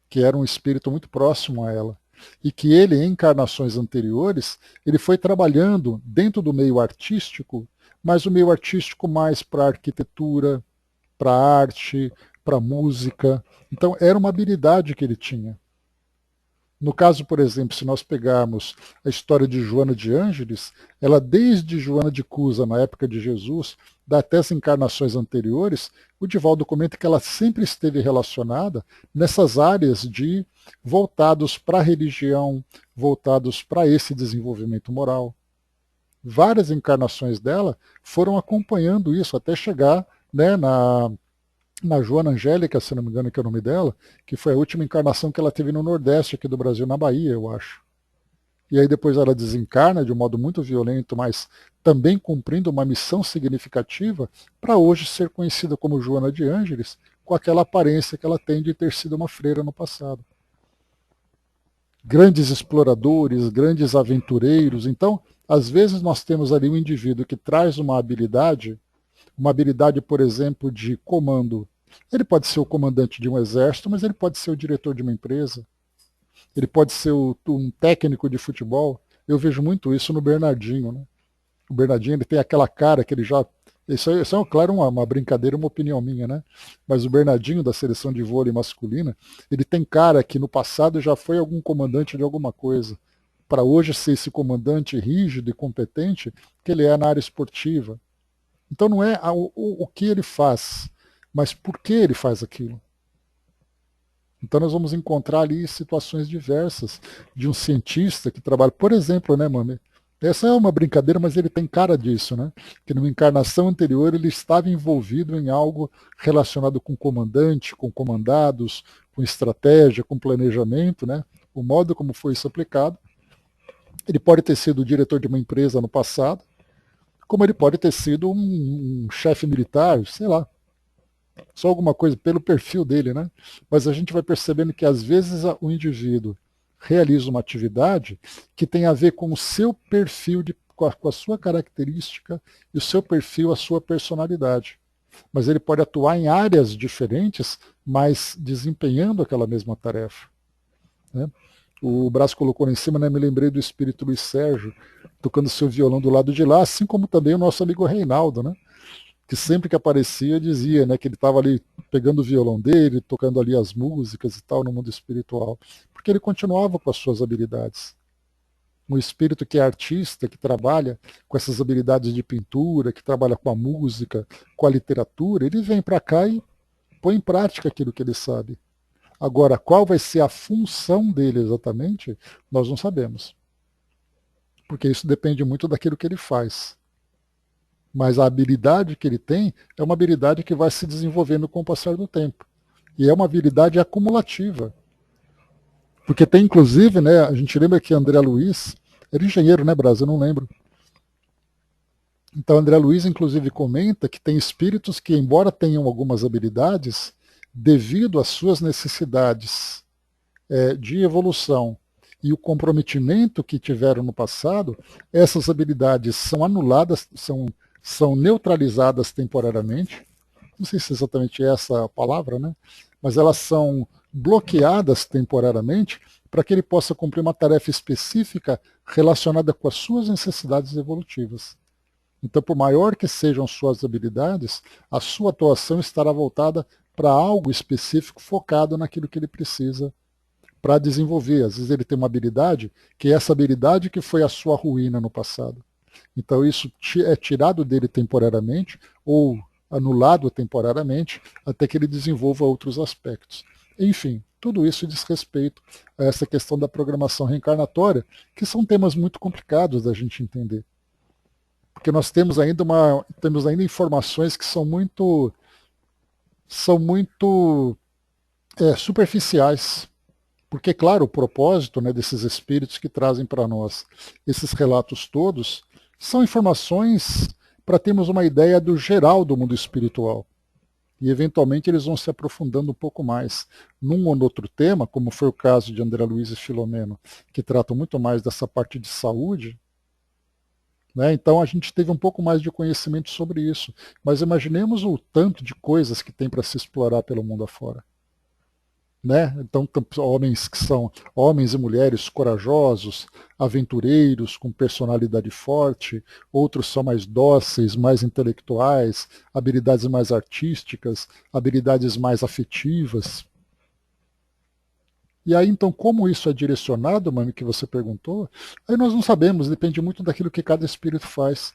que era um espírito muito próximo a ela. E que ele, em encarnações anteriores, ele foi trabalhando dentro do meio artístico, mas o meio artístico mais para arquitetura, para arte, para música. Então, era uma habilidade que ele tinha. No caso, por exemplo, se nós pegarmos a história de Joana de Ângeles, ela desde Joana de Cusa, na época de Jesus, até as encarnações anteriores, o Divaldo comenta que ela sempre esteve relacionada nessas áreas de voltados para a religião, voltados para esse desenvolvimento moral. Várias encarnações dela foram acompanhando isso até chegar, né, na Joana Angélica, se não me engano que é o nome dela, que foi a última encarnação que ela teve no Nordeste aqui do Brasil, na Bahia, eu acho. E aí depois ela desencarna de um modo muito violento, mas também cumprindo uma missão significativa para hoje ser conhecida como Joana de Ângeles, com aquela aparência que ela tem de ter sido uma freira no passado. Grandes exploradores, grandes aventureiros. Então, Às vezes nós temos ali um indivíduo que traz uma habilidade, por exemplo, de comando. Ele pode ser o comandante de um exército, mas ele pode ser o diretor de uma empresa. Ele pode ser um técnico de futebol. Eu vejo muito isso no Bernardinho, né? O Bernardinho, ele tem aquela cara que ele já... Isso é claro, uma brincadeira, uma opinião minha, né? Mas o Bernardinho, da seleção de vôlei masculina, ele tem cara que no passado já foi algum comandante de alguma coisa. Para hoje ser esse comandante rígido e competente que ele é na área esportiva. Então não é o que ele faz, mas por que ele faz aquilo. Então nós vamos encontrar ali situações diversas de um cientista que trabalha, por exemplo, né, Mami? Essa é uma brincadeira, mas ele tem cara disso, né? Que numa encarnação anterior ele estava envolvido em algo relacionado com comandante, com comandados, com estratégia, com planejamento, né? O modo como foi isso aplicado. Ele pode ter sido o diretor de uma empresa no passado, como ele pode ter sido um chefe militar, sei lá, só alguma coisa pelo perfil dele, né? Mas a gente vai percebendo que às vezes o indivíduo realiza uma atividade que tem a ver com o seu perfil, com a sua característica e o seu perfil, a sua personalidade. Mas ele pode atuar em áreas diferentes, mas desempenhando aquela mesma tarefa. Né? O Brás colocou lá em cima, né? Me lembrei do espírito Luiz Sérgio tocando seu violão do lado de lá, assim como também o nosso amigo Reinaldo, né? Que sempre que aparecia dizia, né, que ele estava ali pegando o violão dele, tocando ali as músicas e tal no mundo espiritual, porque ele continuava com as suas habilidades. Um espírito que é artista, que trabalha com essas habilidades de pintura, que trabalha com a música, com a literatura, ele vem para cá e põe em prática aquilo que ele sabe. Agora, qual vai ser a função dele exatamente, nós não sabemos. Porque isso depende muito daquilo que ele faz. Mas a habilidade que ele tem é uma habilidade que vai se desenvolvendo com o passar do tempo. E é uma habilidade acumulativa. Porque tem, inclusive, né, a gente lembra que André Luiz era engenheiro, né, Brasil? Eu não lembro. Então, André Luiz, inclusive, comenta que tem espíritos que, embora tenham algumas habilidades, devido às suas necessidades de evolução e o comprometimento que tiveram no passado, essas habilidades são anuladas, são neutralizadas temporariamente. Não sei se é exatamente essa a palavra, né? Mas elas são bloqueadas temporariamente para que ele possa cumprir uma tarefa específica relacionada com as suas necessidades evolutivas. Então, por maior que sejam suas habilidades, a sua atuação estará voltada para algo específico focado naquilo que ele precisa para desenvolver. Às vezes ele tem uma habilidade que é essa habilidade que foi a sua ruína no passado. Então isso é tirado dele temporariamente ou anulado temporariamente até que ele desenvolva outros aspectos. Enfim, tudo isso diz respeito a essa questão da programação reencarnatória, que são temas muito complicados da gente entender. Porque nós temos ainda informações que são muito superficiais. Porque, claro, o propósito, né, desses espíritos que trazem para nós esses relatos todos são informações para termos uma ideia do geral do mundo espiritual. E, eventualmente, eles vão se aprofundando um pouco mais num ou outro tema, como foi o caso de André Luiz e Filomeno, que tratam muito mais dessa parte de saúde. Né? Então, a gente teve um pouco mais de conhecimento sobre isso. Mas imaginemos o tanto de coisas que tem para se explorar pelo mundo afora. Né? Então, homens que são homens e mulheres corajosos, aventureiros, com personalidade forte, outros são mais dóceis, mais intelectuais, habilidades mais artísticas, habilidades mais afetivas. E aí, então, como isso é direcionado, mano, que você perguntou, aí nós não sabemos, depende muito daquilo que cada espírito faz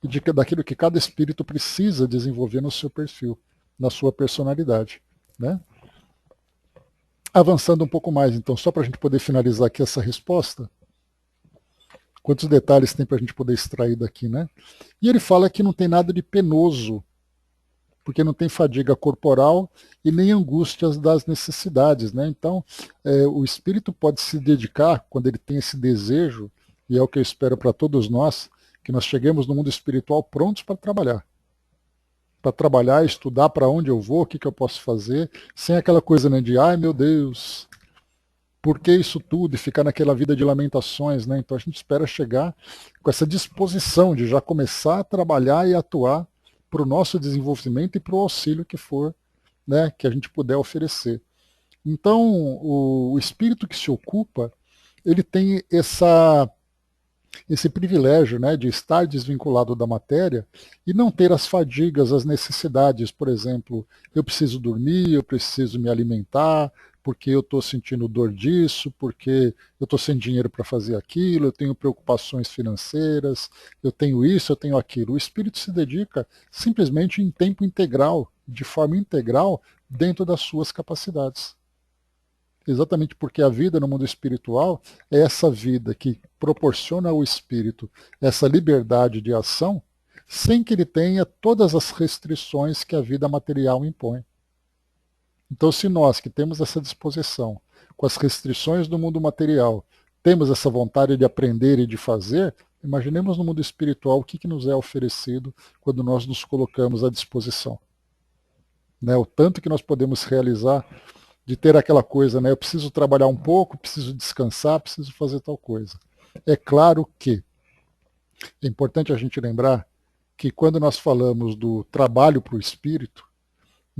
e daquilo que cada espírito precisa desenvolver no seu perfil, na sua personalidade, né? Avançando um pouco mais, então, só para a gente poder finalizar aqui essa resposta, quantos detalhes tem para a gente poder extrair daqui, né? E ele fala que não tem nada de penoso, porque não tem fadiga corporal e nem angústias das necessidades, né? Então, o espírito pode se dedicar, quando ele tem esse desejo, e é o que eu espero para todos nós, que nós cheguemos no mundo espiritual prontos para trabalhar. Para trabalhar, estudar para onde eu vou, o que eu posso fazer, sem aquela coisa, né, de, ai meu Deus, por que isso tudo? E ficar naquela vida de lamentações, né? Então a gente espera chegar com essa disposição de já começar a trabalhar e atuar para o nosso desenvolvimento e para o auxílio que for, né, que a gente puder oferecer. Então, o espírito que se ocupa, ele tem esse privilégio, né, de estar desvinculado da matéria e não ter as fadigas, as necessidades. Por exemplo, eu preciso dormir, eu preciso me alimentar, porque eu estou sentindo dor disso, porque eu estou sem dinheiro para fazer aquilo, eu tenho preocupações financeiras, eu tenho isso, eu tenho aquilo. O espírito se dedica simplesmente em tempo integral, de forma integral, dentro das suas capacidades. Exatamente porque a vida no mundo espiritual é essa vida que proporciona ao espírito essa liberdade de ação, sem que ele tenha todas as restrições que a vida material impõe. Então, se nós que temos essa disposição, com as restrições do mundo material, temos essa vontade de aprender e de fazer, imaginemos no mundo espiritual o que nos é oferecido quando nós nos colocamos à disposição. Né? O tanto que nós podemos realizar de ter aquela coisa, né? Eu preciso trabalhar um pouco, preciso descansar, preciso fazer tal coisa. É claro que é importante a gente lembrar que quando nós falamos do trabalho para o espírito,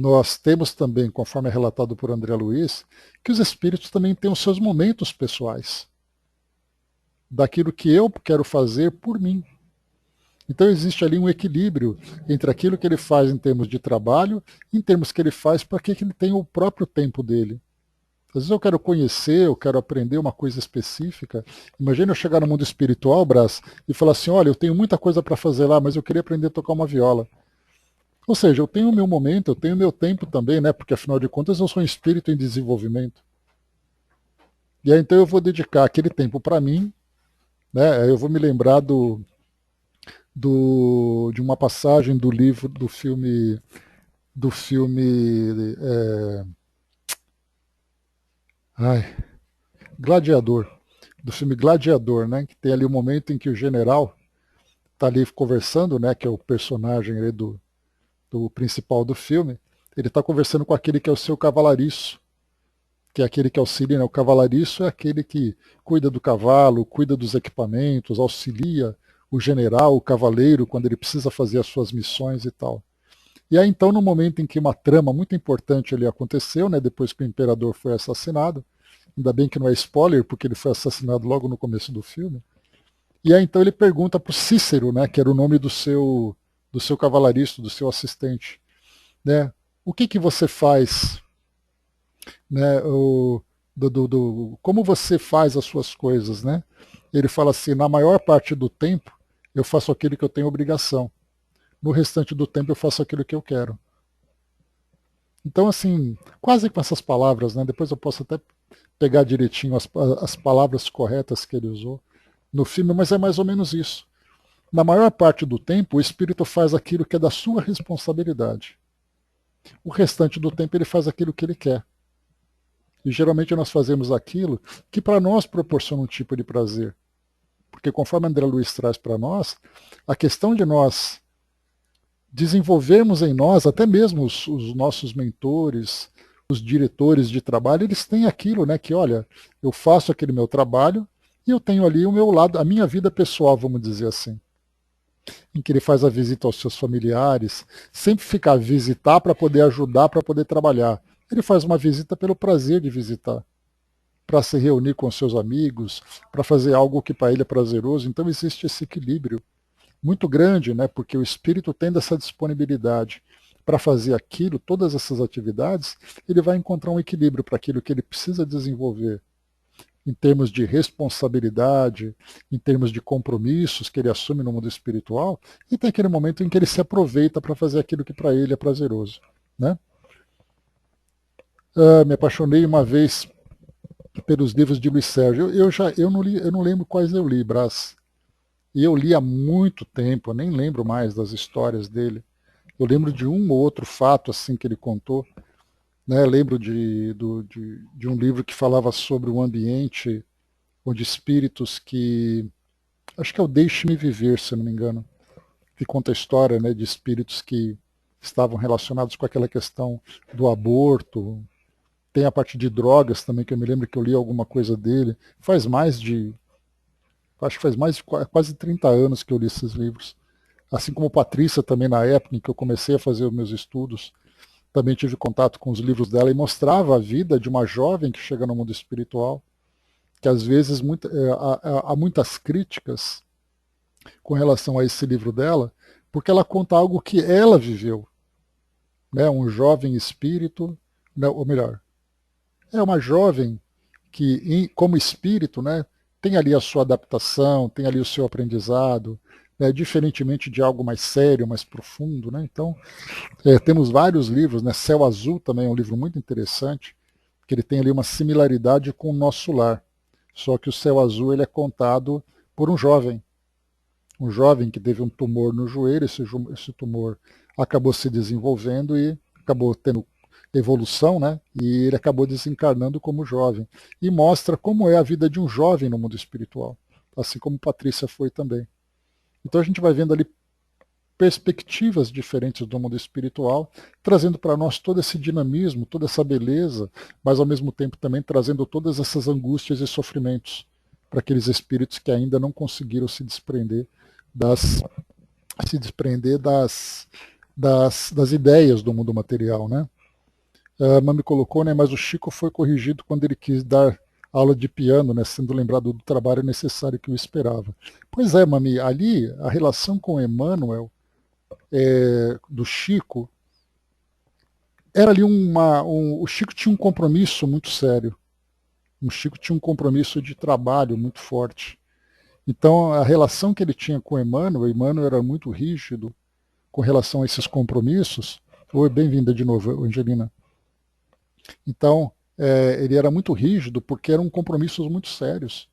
nós temos também, conforme é relatado por André Luiz, que os espíritos também têm os seus momentos pessoais, daquilo que eu quero fazer por mim. Então existe ali um equilíbrio entre aquilo que ele faz em termos de trabalho e em termos que ele faz para que ele tenha o próprio tempo dele. Às vezes eu quero conhecer, eu quero aprender uma coisa específica. Imagina eu chegar no mundo espiritual, Brás, e falar assim, olha, eu tenho muita coisa para fazer lá, mas eu queria aprender a tocar uma viola. Ou seja, eu tenho o meu momento, eu tenho o meu tempo também, né? Porque afinal de contas eu sou um espírito em desenvolvimento. E aí então eu vou dedicar aquele tempo para mim, né? Eu vou me lembrar de uma passagem do livro, do filme ai, Gladiador, do filme Gladiador, né? Que tem ali o momento em que o general está ali conversando, né? Que é o personagem ali do principal do filme. Ele está conversando com aquele que é o seu cavalariço, que é aquele que auxilia, né? O cavalariço é aquele que cuida do cavalo, cuida dos equipamentos, auxilia o general, o cavaleiro, quando ele precisa fazer as suas missões e tal. E aí então, no momento em que uma trama muito importante ali aconteceu, né, depois que o imperador foi assassinado, ainda bem que não é spoiler, porque ele foi assassinado logo no começo do filme, e aí então ele pergunta para o Cícero, né, que era o nome do seu cavalariço, do seu assistente, né, o que você faz, né, como você faz as suas coisas, né? Ele fala assim, na maior parte do tempo eu faço aquilo que eu tenho obrigação, no restante do tempo eu faço aquilo que eu quero. Então, assim, quase com essas palavras, né? Depois eu posso até pegar direitinho as palavras corretas que ele usou no filme, mas é mais ou menos isso. Na maior parte do tempo, o espírito faz aquilo que é da sua responsabilidade. O restante do tempo ele faz aquilo que ele quer. E geralmente nós fazemos aquilo que para nós proporciona um tipo de prazer. Porque conforme André Luiz traz para nós, a questão de nós desenvolvermos em nós, até mesmo os nossos mentores, os diretores de trabalho, eles têm aquilo, né? Que olha, eu faço aquele meu trabalho e eu tenho ali o meu lado, a minha vida pessoal, vamos dizer assim, em que ele faz a visita aos seus familiares, sempre ficar a visitar para poder ajudar, para poder trabalhar. Ele faz uma visita pelo prazer de visitar, para se reunir com seus amigos, para fazer algo que para ele é prazeroso. Então existe esse equilíbrio muito grande, né? Porque o espírito tendo essa disponibilidade para fazer aquilo, todas essas atividades, ele vai encontrar um equilíbrio para aquilo que ele precisa desenvolver em termos de responsabilidade, em termos de compromissos que ele assume no mundo espiritual, e tem aquele momento em que ele se aproveita para fazer aquilo que para ele é prazeroso, né? Me apaixonei uma vez pelos livros de Luiz Sérgio. Eu não lembro quais eu li, Brás. E eu li há muito tempo, eu nem lembro mais das histórias dele. Eu lembro de um ou outro fato assim que ele contou. Né? Lembro de um livro que falava sobre um ambiente onde espíritos que. Acho que é o Deixe-me Viver, se eu não me engano. Que conta a história, né, de espíritos que estavam relacionados com aquela questão do aborto, Tem a parte de drogas também, que eu me lembro que eu li alguma coisa dele. Acho que faz mais de quase 30 anos que eu li esses livros. Assim como Patrícia também, na época em que eu comecei a fazer os meus estudos, também tive contato com os livros dela e mostrava a vida de uma jovem que chega no mundo espiritual, que às vezes há muitas críticas com relação a esse livro dela, porque ela conta algo que ela viveu, né? Um jovem espírito, né? Ou melhor, é uma jovem que, como espírito, né, tem ali a sua adaptação, tem ali o seu aprendizado, né, diferentemente de algo mais sério, mais profundo. Né? Então, temos vários livros, né? Céu Azul também é um livro muito interessante, que ele tem ali uma similaridade com o Nosso Lar. Só que o Céu Azul ele é contado por um jovem que teve um tumor no joelho, esse tumor acabou se desenvolvendo e acabou tendo evolução, né? E ele acabou desencarnando como jovem. E mostra como é a vida de um jovem no mundo espiritual, assim como Patrícia foi também. Então a gente vai vendo ali perspectivas diferentes do mundo espiritual, trazendo para nós todo esse dinamismo, toda essa beleza, mas ao mesmo tempo também trazendo todas essas angústias e sofrimentos para aqueles espíritos que ainda não conseguiram se desprender das, das ideias do mundo material, né? A Mami colocou, né, mas o Chico foi corrigido quando ele quis dar aula de piano, né, sendo lembrado do trabalho necessário que o esperava. Pois é, Mami, ali a relação com Emmanuel, do Chico, era ali o Chico tinha um compromisso muito sério. O Chico tinha um compromisso de trabalho muito forte. Então, a relação que ele tinha com Emmanuel era muito rígido com relação a esses compromissos. Oi, bem-vinda de novo, Angelina. Então, ele era muito rígido porque eram compromissos muito sérios.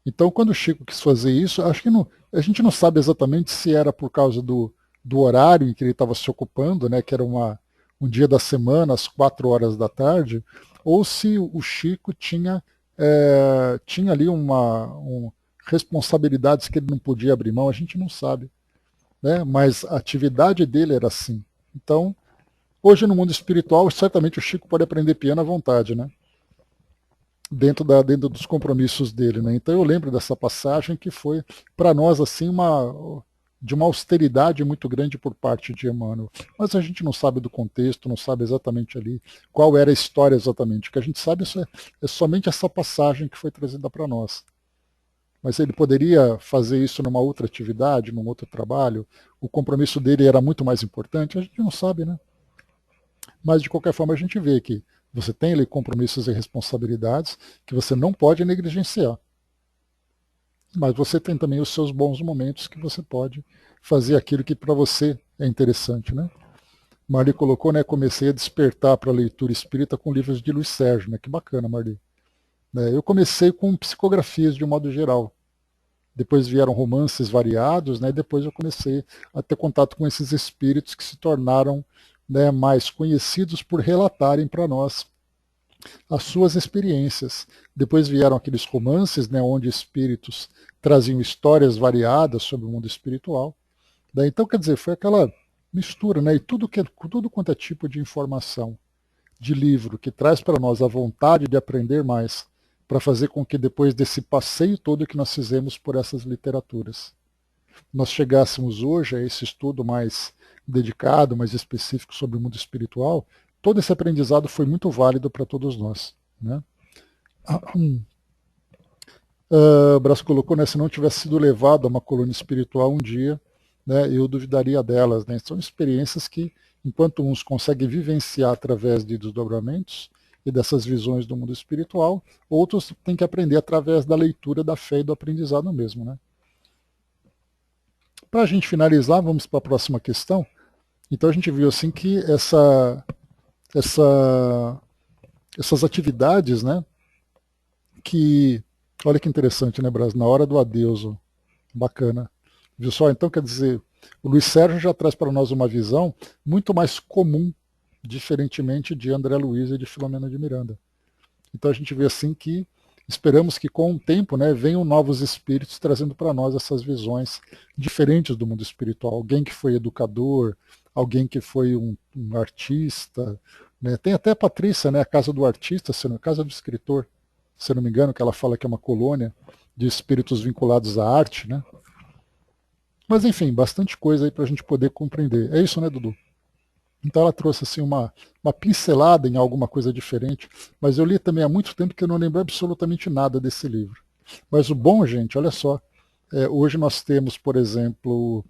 Então, quando o Chico quis fazer isso, acho que a gente não sabe exatamente se era por causa do horário em que ele estava se ocupando, né, que era um dia da semana, às 4 horas da tarde, ou se o Chico tinha ali responsabilidades que ele não podia abrir mão, a gente não sabe. Né? Mas a atividade dele era assim. Então, hoje no mundo espiritual, certamente o Chico pode aprender piano à vontade, né? Dentro dos compromissos dele. Né? Então eu lembro dessa passagem que foi, para nós, assim, de uma austeridade muito grande por parte de Emmanuel. Mas a gente não sabe do contexto, não sabe exatamente ali qual era a história exatamente. O que a gente sabe é somente essa passagem que foi trazida para nós. Mas ele poderia fazer isso numa outra atividade, num outro trabalho? O compromisso dele era muito mais importante? A gente não sabe, né? Mas, de qualquer forma, a gente vê que você tem ali compromissos e responsabilidades que você não pode negligenciar. Mas você tem também os seus bons momentos que você pode fazer aquilo que para você é interessante, né? Marli colocou, né? Comecei a despertar para a leitura espírita com livros de Luiz Sérgio, né? Que bacana, Marli. Eu comecei com psicografias de um modo geral. Depois vieram romances variados, né? E depois eu comecei a ter contato com esses espíritos que se tornaram, né, mais conhecidos por relatarem para nós as suas experiências. Depois vieram aqueles romances, né, onde espíritos traziam histórias variadas sobre o mundo espiritual. Então, quer dizer, foi aquela mistura, né? E tudo quanto é tipo de informação, de livro, que traz para nós a vontade de aprender mais, para fazer com que depois desse passeio todo que nós fizemos por essas literaturas, nós chegássemos hoje a esse estudo mais dedicado, mais específico sobre o mundo espiritual. Todo esse aprendizado foi muito válido para todos nós. Né? Brás colocou, né, se não tivesse sido levado a uma colônia espiritual um dia, né, eu duvidaria delas. Né? São experiências que, enquanto uns conseguem vivenciar através de desdobramentos e dessas visões do mundo espiritual, outros têm que aprender através da leitura, da fé e do aprendizado mesmo. Né? Para a gente finalizar, vamos para a próxima questão. Então a gente viu assim que essas atividades, né, que, olha que interessante, né, Brás, na hora do adeus, ó, bacana. Viu só? Então, quer dizer, o Luiz Sérgio já traz para nós uma visão muito mais comum, diferentemente de André Luiz e de Filomena de Miranda. Então a gente vê assim que esperamos que com o tempo, né, venham novos espíritos trazendo para nós essas visões diferentes do mundo espiritual. Alguém que foi educador, alguém que foi um artista, né? Tem até a Patrícia, né, a Casa do Artista, a Casa do Escritor, se não me engano, que ela fala que é uma colônia de espíritos vinculados à arte, né? Mas enfim, bastante coisa aí para a gente poder compreender. É isso, né, Dudu? Então ela trouxe assim uma pincelada em alguma coisa diferente, mas eu li também há muito tempo que eu não lembro absolutamente nada desse livro. Mas o bom, gente, olha só, hoje nós temos, por exemplo,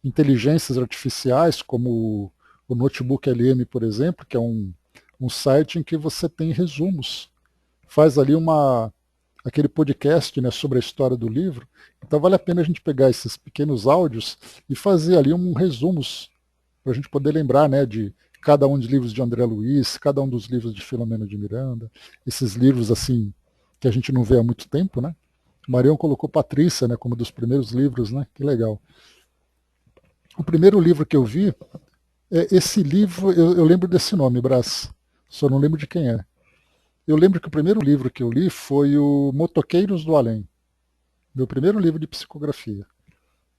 inteligências artificiais, como o Notebook LM, por exemplo, que é um site em que você tem resumos. Faz ali aquele podcast, né, sobre a história do livro. Então vale a pena a gente pegar esses pequenos áudios e fazer ali resumos para a gente poder lembrar, né, de cada um dos livros de André Luiz, cada um dos livros de Filomeno de Miranda, esses livros assim que a gente não vê há muito tempo, né? Marião colocou Patrícia, né, como dos primeiros livros, né? Que legal. O primeiro livro que eu vi, esse livro, eu lembro desse nome, Brás, só não lembro de quem é. Eu lembro que o primeiro livro que eu li foi o Motoqueiros do Além, meu primeiro livro de psicografia,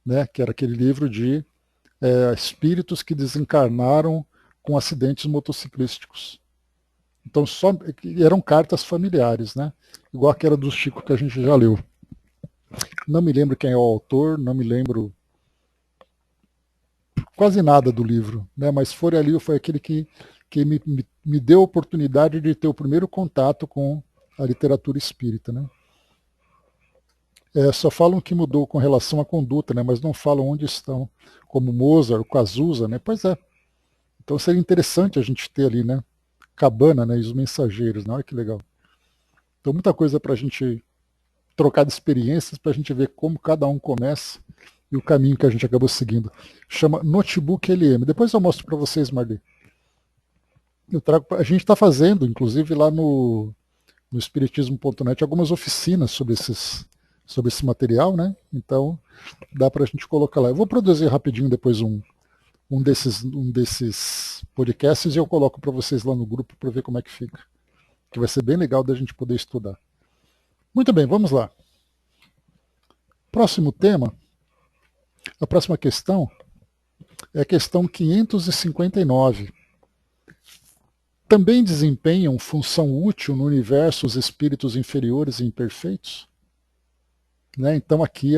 né? Que era aquele livro de espíritos que desencarnaram com acidentes motociclísticos. Então eram cartas familiares, né? Igual aquela do Chico que a gente já leu. Não me lembro quem é o autor, não me lembro quase nada do livro, né? Mas Folha Ali foi aquele que me deu a oportunidade de ter o primeiro contato com a literatura espírita, né? Só falam que mudou com relação à conduta, né? Mas não falam onde estão, como Mozart, Cazuza, né? Pois é. Então seria interessante a gente ter ali, né? Cabana, né? E os mensageiros, né? Olha que legal. Então muita coisa para a gente trocar de experiências, para a gente ver como cada um começa e o caminho que a gente acabou seguindo. Chama Notebook LM. Depois eu mostro para vocês, Marli. A gente está fazendo, inclusive lá no espiritismo.net, algumas oficinas sobre esse material, né? Então dá para a gente colocar lá. Eu vou produzir rapidinho depois um desses podcasts e eu coloco para vocês lá no grupo para ver como é que fica. Que vai ser bem legal da gente poder estudar. Muito bem, vamos lá. Próximo tema, a próxima questão é a questão 559. Também desempenham função útil no universo os espíritos inferiores e imperfeitos? Né? Então aqui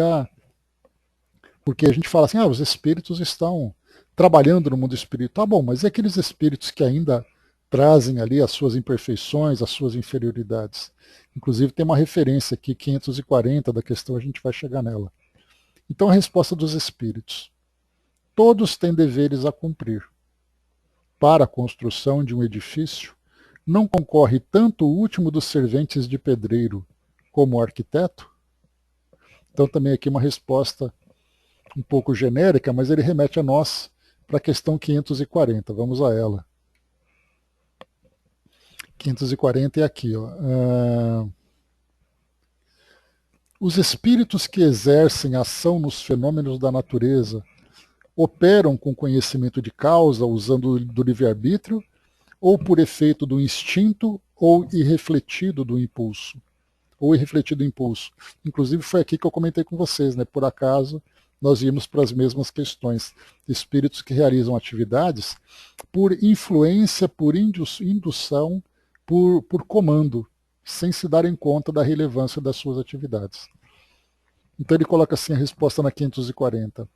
porque a gente fala assim, os espíritos estão trabalhando no mundo espiritual. Bom, mas e aqueles espíritos que ainda trazem ali as suas imperfeições, as suas inferioridades? Inclusive tem uma referência aqui, 540 da questão, a gente vai chegar nela. Então a resposta dos espíritos. Todos têm deveres a cumprir. Para a construção de um edifício, não concorre tanto o último dos serventes de pedreiro como o arquiteto? Então também aqui uma resposta um pouco genérica, mas ele remete a nós para a questão 540. Vamos a ela. 540 é aqui. Os espíritos que exercem ação nos fenômenos da natureza operam com conhecimento de causa, usando do livre-arbítrio, ou por efeito do instinto, ou irrefletido do impulso. Ou irrefletido do impulso. Inclusive foi aqui que eu comentei com vocês, né? Por acaso, nós íamos para as mesmas questões. Espíritos que realizam atividades por influência, por indução, por comando, sem se darem conta da relevância das suas atividades. Então ele coloca assim a resposta na 540.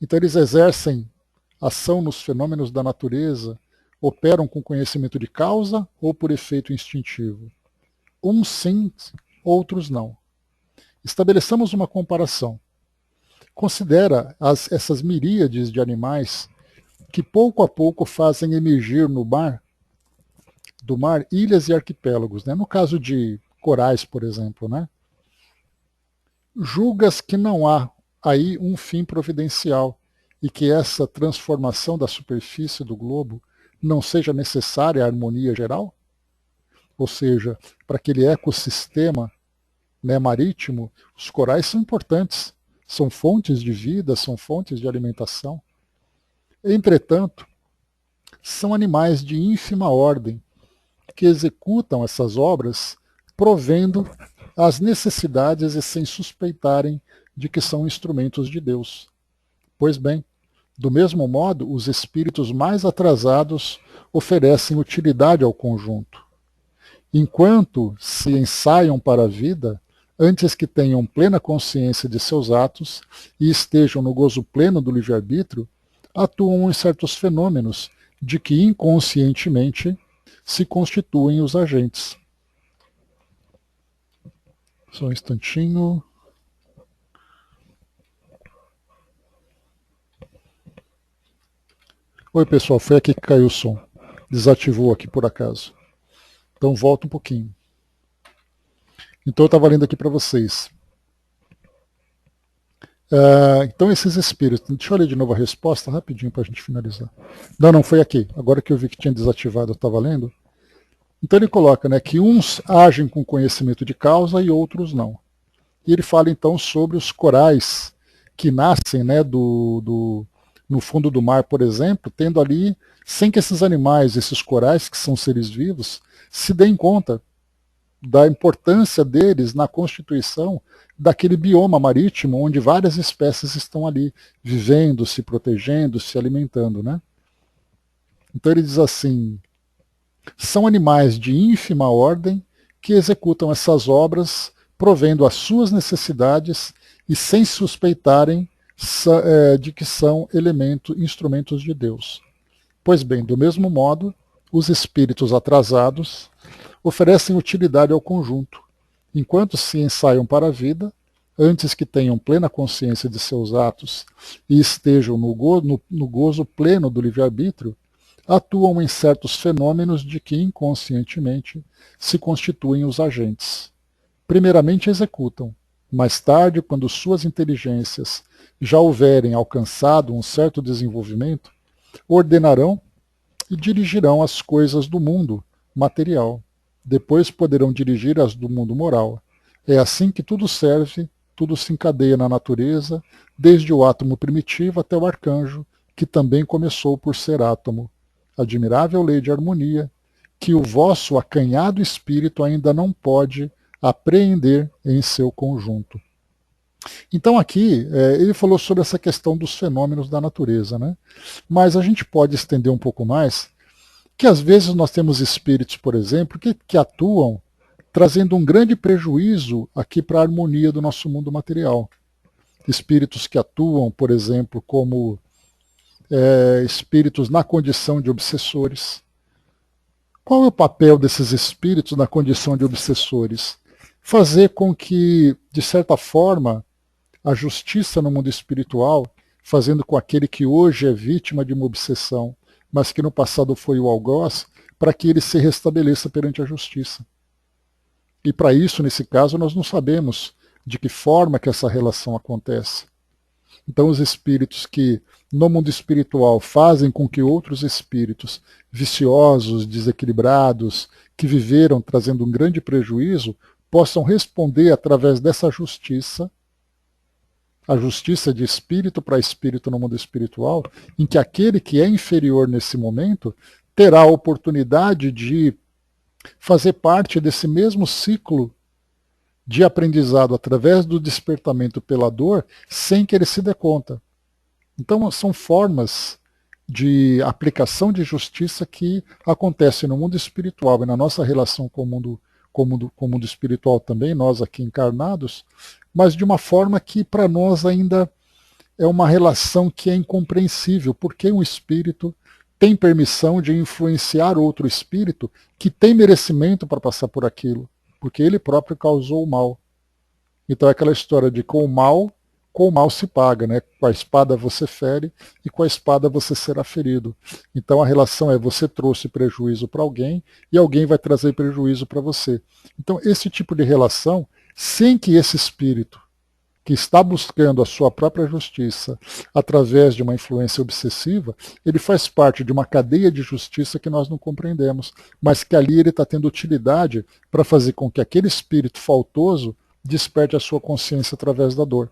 Então eles exercem ação nos fenômenos da natureza, operam com conhecimento de causa ou por efeito instintivo? Uns sim, outros não. Estabeleçamos uma comparação. Considera essas miríades de animais que pouco a pouco fazem emergir do mar ilhas e arquipélagos, né? No caso de corais, por exemplo, né? Julgas que não há aí um fim providencial e que essa transformação da superfície do globo não seja necessária à harmonia geral? Ou seja, para aquele ecossistema, né, marítimo, os corais são importantes, são fontes de vida, são fontes de alimentação. Entretanto, são animais de ínfima ordem que executam essas obras provendo as necessidades e sem suspeitarem de que são instrumentos de Deus. Pois bem, Do mesmo modo, os espíritos mais atrasados oferecem utilidade ao conjunto. Enquanto se ensaiam para a vida, antes que tenham plena consciência de seus atos e estejam no gozo pleno do livre-arbítrio, atuam em certos fenômenos de que inconscientemente se constituem os agentes. Só um instantinho. Oi, pessoal, foi aqui que caiu o som. Desativou aqui por acaso. Então volta um pouquinho. Então eu estava lendo aqui para vocês. Então esses espíritos, deixa eu ler de novo a resposta rapidinho para a gente finalizar. Não, foi aqui. Agora que eu vi que tinha desativado, eu estava lendo. Então ele coloca, né, que uns agem com conhecimento de causa e outros não. E ele fala então sobre os corais que nascem, né, no fundo do mar, por exemplo, tendo ali, sem que esses animais, esses corais, que são seres vivos, se deem conta da importância deles na constituição daquele bioma marítimo onde várias espécies estão ali, vivendo, se protegendo, se alimentando, né? Então ele diz assim, são animais de ínfima ordem que executam essas obras, provendo as suas necessidades e sem suspeitarem de que são instrumentos de Deus. Pois bem, do mesmo modo, os espíritos atrasados oferecem utilidade ao conjunto, enquanto se ensaiam para a vida, antes que tenham plena consciência de seus atos e estejam no gozo pleno do livre-arbítrio, atuam em certos fenômenos de que inconscientemente se constituem os agentes. Primeiramente executam, mais tarde, quando suas inteligências já houverem alcançado um certo desenvolvimento, ordenarão e dirigirão as coisas do mundo material. Depois poderão dirigir as do mundo moral. É assim que tudo serve, tudo se encadeia na natureza, desde o átomo primitivo até o arcanjo, que também começou por ser átomo. Admirável lei de harmonia, que o vosso acanhado espírito ainda não pode apreender em seu conjunto. Então aqui ele falou sobre essa questão dos fenômenos da natureza, né? Mas a gente pode estender um pouco mais, que às vezes nós temos espíritos, por exemplo, que atuam trazendo um grande prejuízo aqui para a harmonia do nosso mundo material. Espíritos que atuam, por exemplo, como espíritos na condição de obsessores. Qual é o papel desses espíritos na condição de obsessores? Fazer com que, de certa forma, a justiça no mundo espiritual, fazendo com aquele que hoje é vítima de uma obsessão, mas que no passado foi o algoz, para que ele se restabeleça perante a justiça. E para isso, nesse caso, nós não sabemos de que forma que essa relação acontece. Então, os espíritos que no mundo espiritual fazem com que outros espíritos viciosos, desequilibrados, que viveram trazendo um grande prejuízo, possam responder através dessa justiça, a justiça de espírito para espírito no mundo espiritual, em que aquele que é inferior nesse momento terá a oportunidade de fazer parte desse mesmo ciclo de aprendizado através do despertamento pela dor, sem que ele se dê conta. Então, são formas de aplicação de justiça que acontecem no mundo espiritual e na nossa relação com o mundo espiritual também, nós aqui encarnados, mas de uma forma que para nós ainda é uma relação que é incompreensível, porque um espírito tem permissão de influenciar outro espírito que tem merecimento para passar por aquilo, porque ele próprio causou o mal. Então é aquela história de com o mal se paga, né? Com a espada você fere e com a espada você será ferido. Então a relação é você trouxe prejuízo para alguém e alguém vai trazer prejuízo para você. Então esse tipo de relação, sem que esse espírito que está buscando a sua própria justiça através de uma influência obsessiva, ele faz parte de uma cadeia de justiça que nós não compreendemos, mas que ali ele está tendo utilidade para fazer com que aquele espírito faltoso desperte a sua consciência através da dor.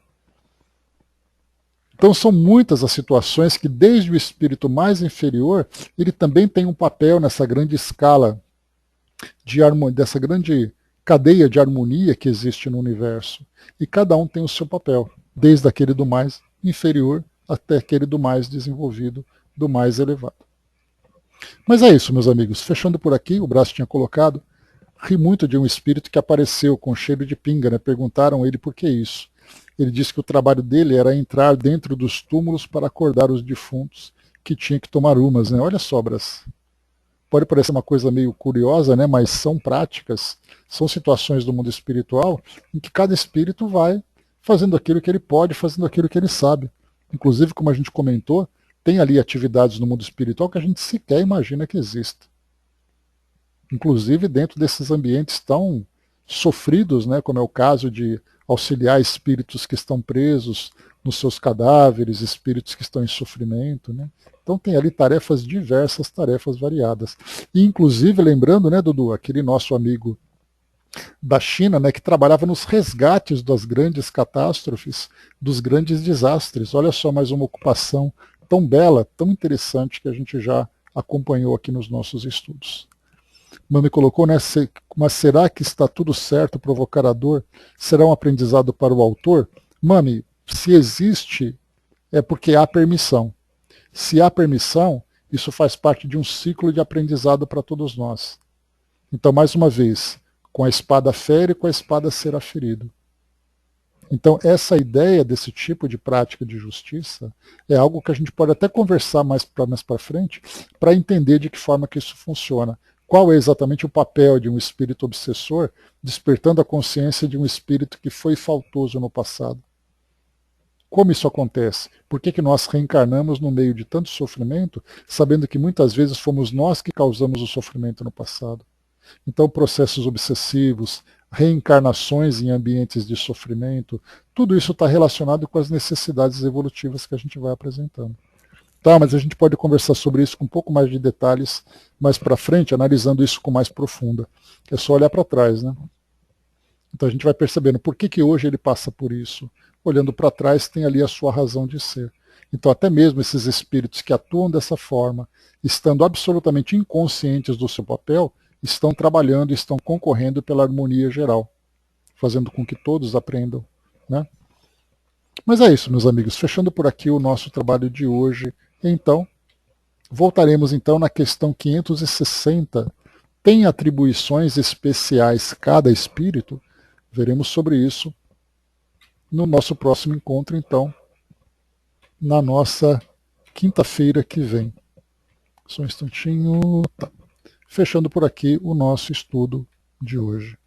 Então são muitas as situações que desde o espírito mais inferior, ele também tem um papel nessa grande escala de harmonia, dessa grande cadeia de harmonia que existe no universo. E cada um tem o seu papel, desde aquele do mais inferior até aquele do mais desenvolvido, do mais elevado. Mas é isso, meus amigos. Fechando por aqui, o Brás tinha colocado, ri muito de um espírito que apareceu com cheiro de pinga, né? Perguntaram a ele por que isso. Ele disse que o trabalho dele era entrar dentro dos túmulos para acordar os defuntos, que tinha que tomar umas, né? Olha só, Brás. Pode parecer uma coisa meio curiosa, né? Mas são práticas, são situações do mundo espiritual em que cada espírito vai fazendo aquilo que ele pode, fazendo aquilo que ele sabe. Inclusive, como a gente comentou, tem ali atividades no mundo espiritual que a gente sequer imagina que exista. Inclusive dentro desses ambientes tão sofridos, né, como é o caso de auxiliar espíritos que estão presos nos seus cadáveres, espíritos que estão em sofrimento. Né? Então tem ali tarefas diversas, tarefas variadas. E inclusive, lembrando, né, Dudu, aquele nosso amigo da China, né, que trabalhava nos resgates das grandes catástrofes, dos grandes desastres. Olha só mais uma ocupação tão bela, tão interessante que a gente já acompanhou aqui nos nossos estudos. Mami colocou, né, mas será que está tudo certo provocar a dor? Será um aprendizado para o autor? Mami, se existe, é porque há permissão. Se há permissão, isso faz parte de um ciclo de aprendizado para todos nós. Então, mais uma vez, com a espada fere, com a espada será ferido. Então, essa ideia desse tipo de prática de justiça é algo que a gente pode até conversar mais para frente, para entender de que forma que isso funciona. Qual é exatamente o papel de um espírito obsessor despertando a consciência de um espírito que foi faltoso no passado? Como isso acontece? Por que nós reencarnamos no meio de tanto sofrimento, sabendo que muitas vezes fomos nós que causamos o sofrimento no passado? Então, processos obsessivos, reencarnações em ambientes de sofrimento, tudo isso está relacionado com as necessidades evolutivas que a gente vai apresentando. Tá, mas a gente pode conversar sobre isso com um pouco mais de detalhes mais para frente, analisando isso com mais profunda. É só olhar para trás, né? Então a gente vai percebendo por que hoje ele passa por isso. Olhando para trás, tem ali a sua razão de ser. Então, até mesmo esses espíritos que atuam dessa forma, estando absolutamente inconscientes do seu papel, estão trabalhando, estão concorrendo pela harmonia geral, fazendo com que todos aprendam. Né? Mas é isso, meus amigos. Fechando por aqui o nosso trabalho de hoje. Então, voltaremos então na questão 560. Tem atribuições especiais cada espírito? Veremos sobre isso no nosso próximo encontro, então, na nossa quinta-feira que vem. Só um instantinho. Tá. Fechando por aqui o nosso estudo de hoje.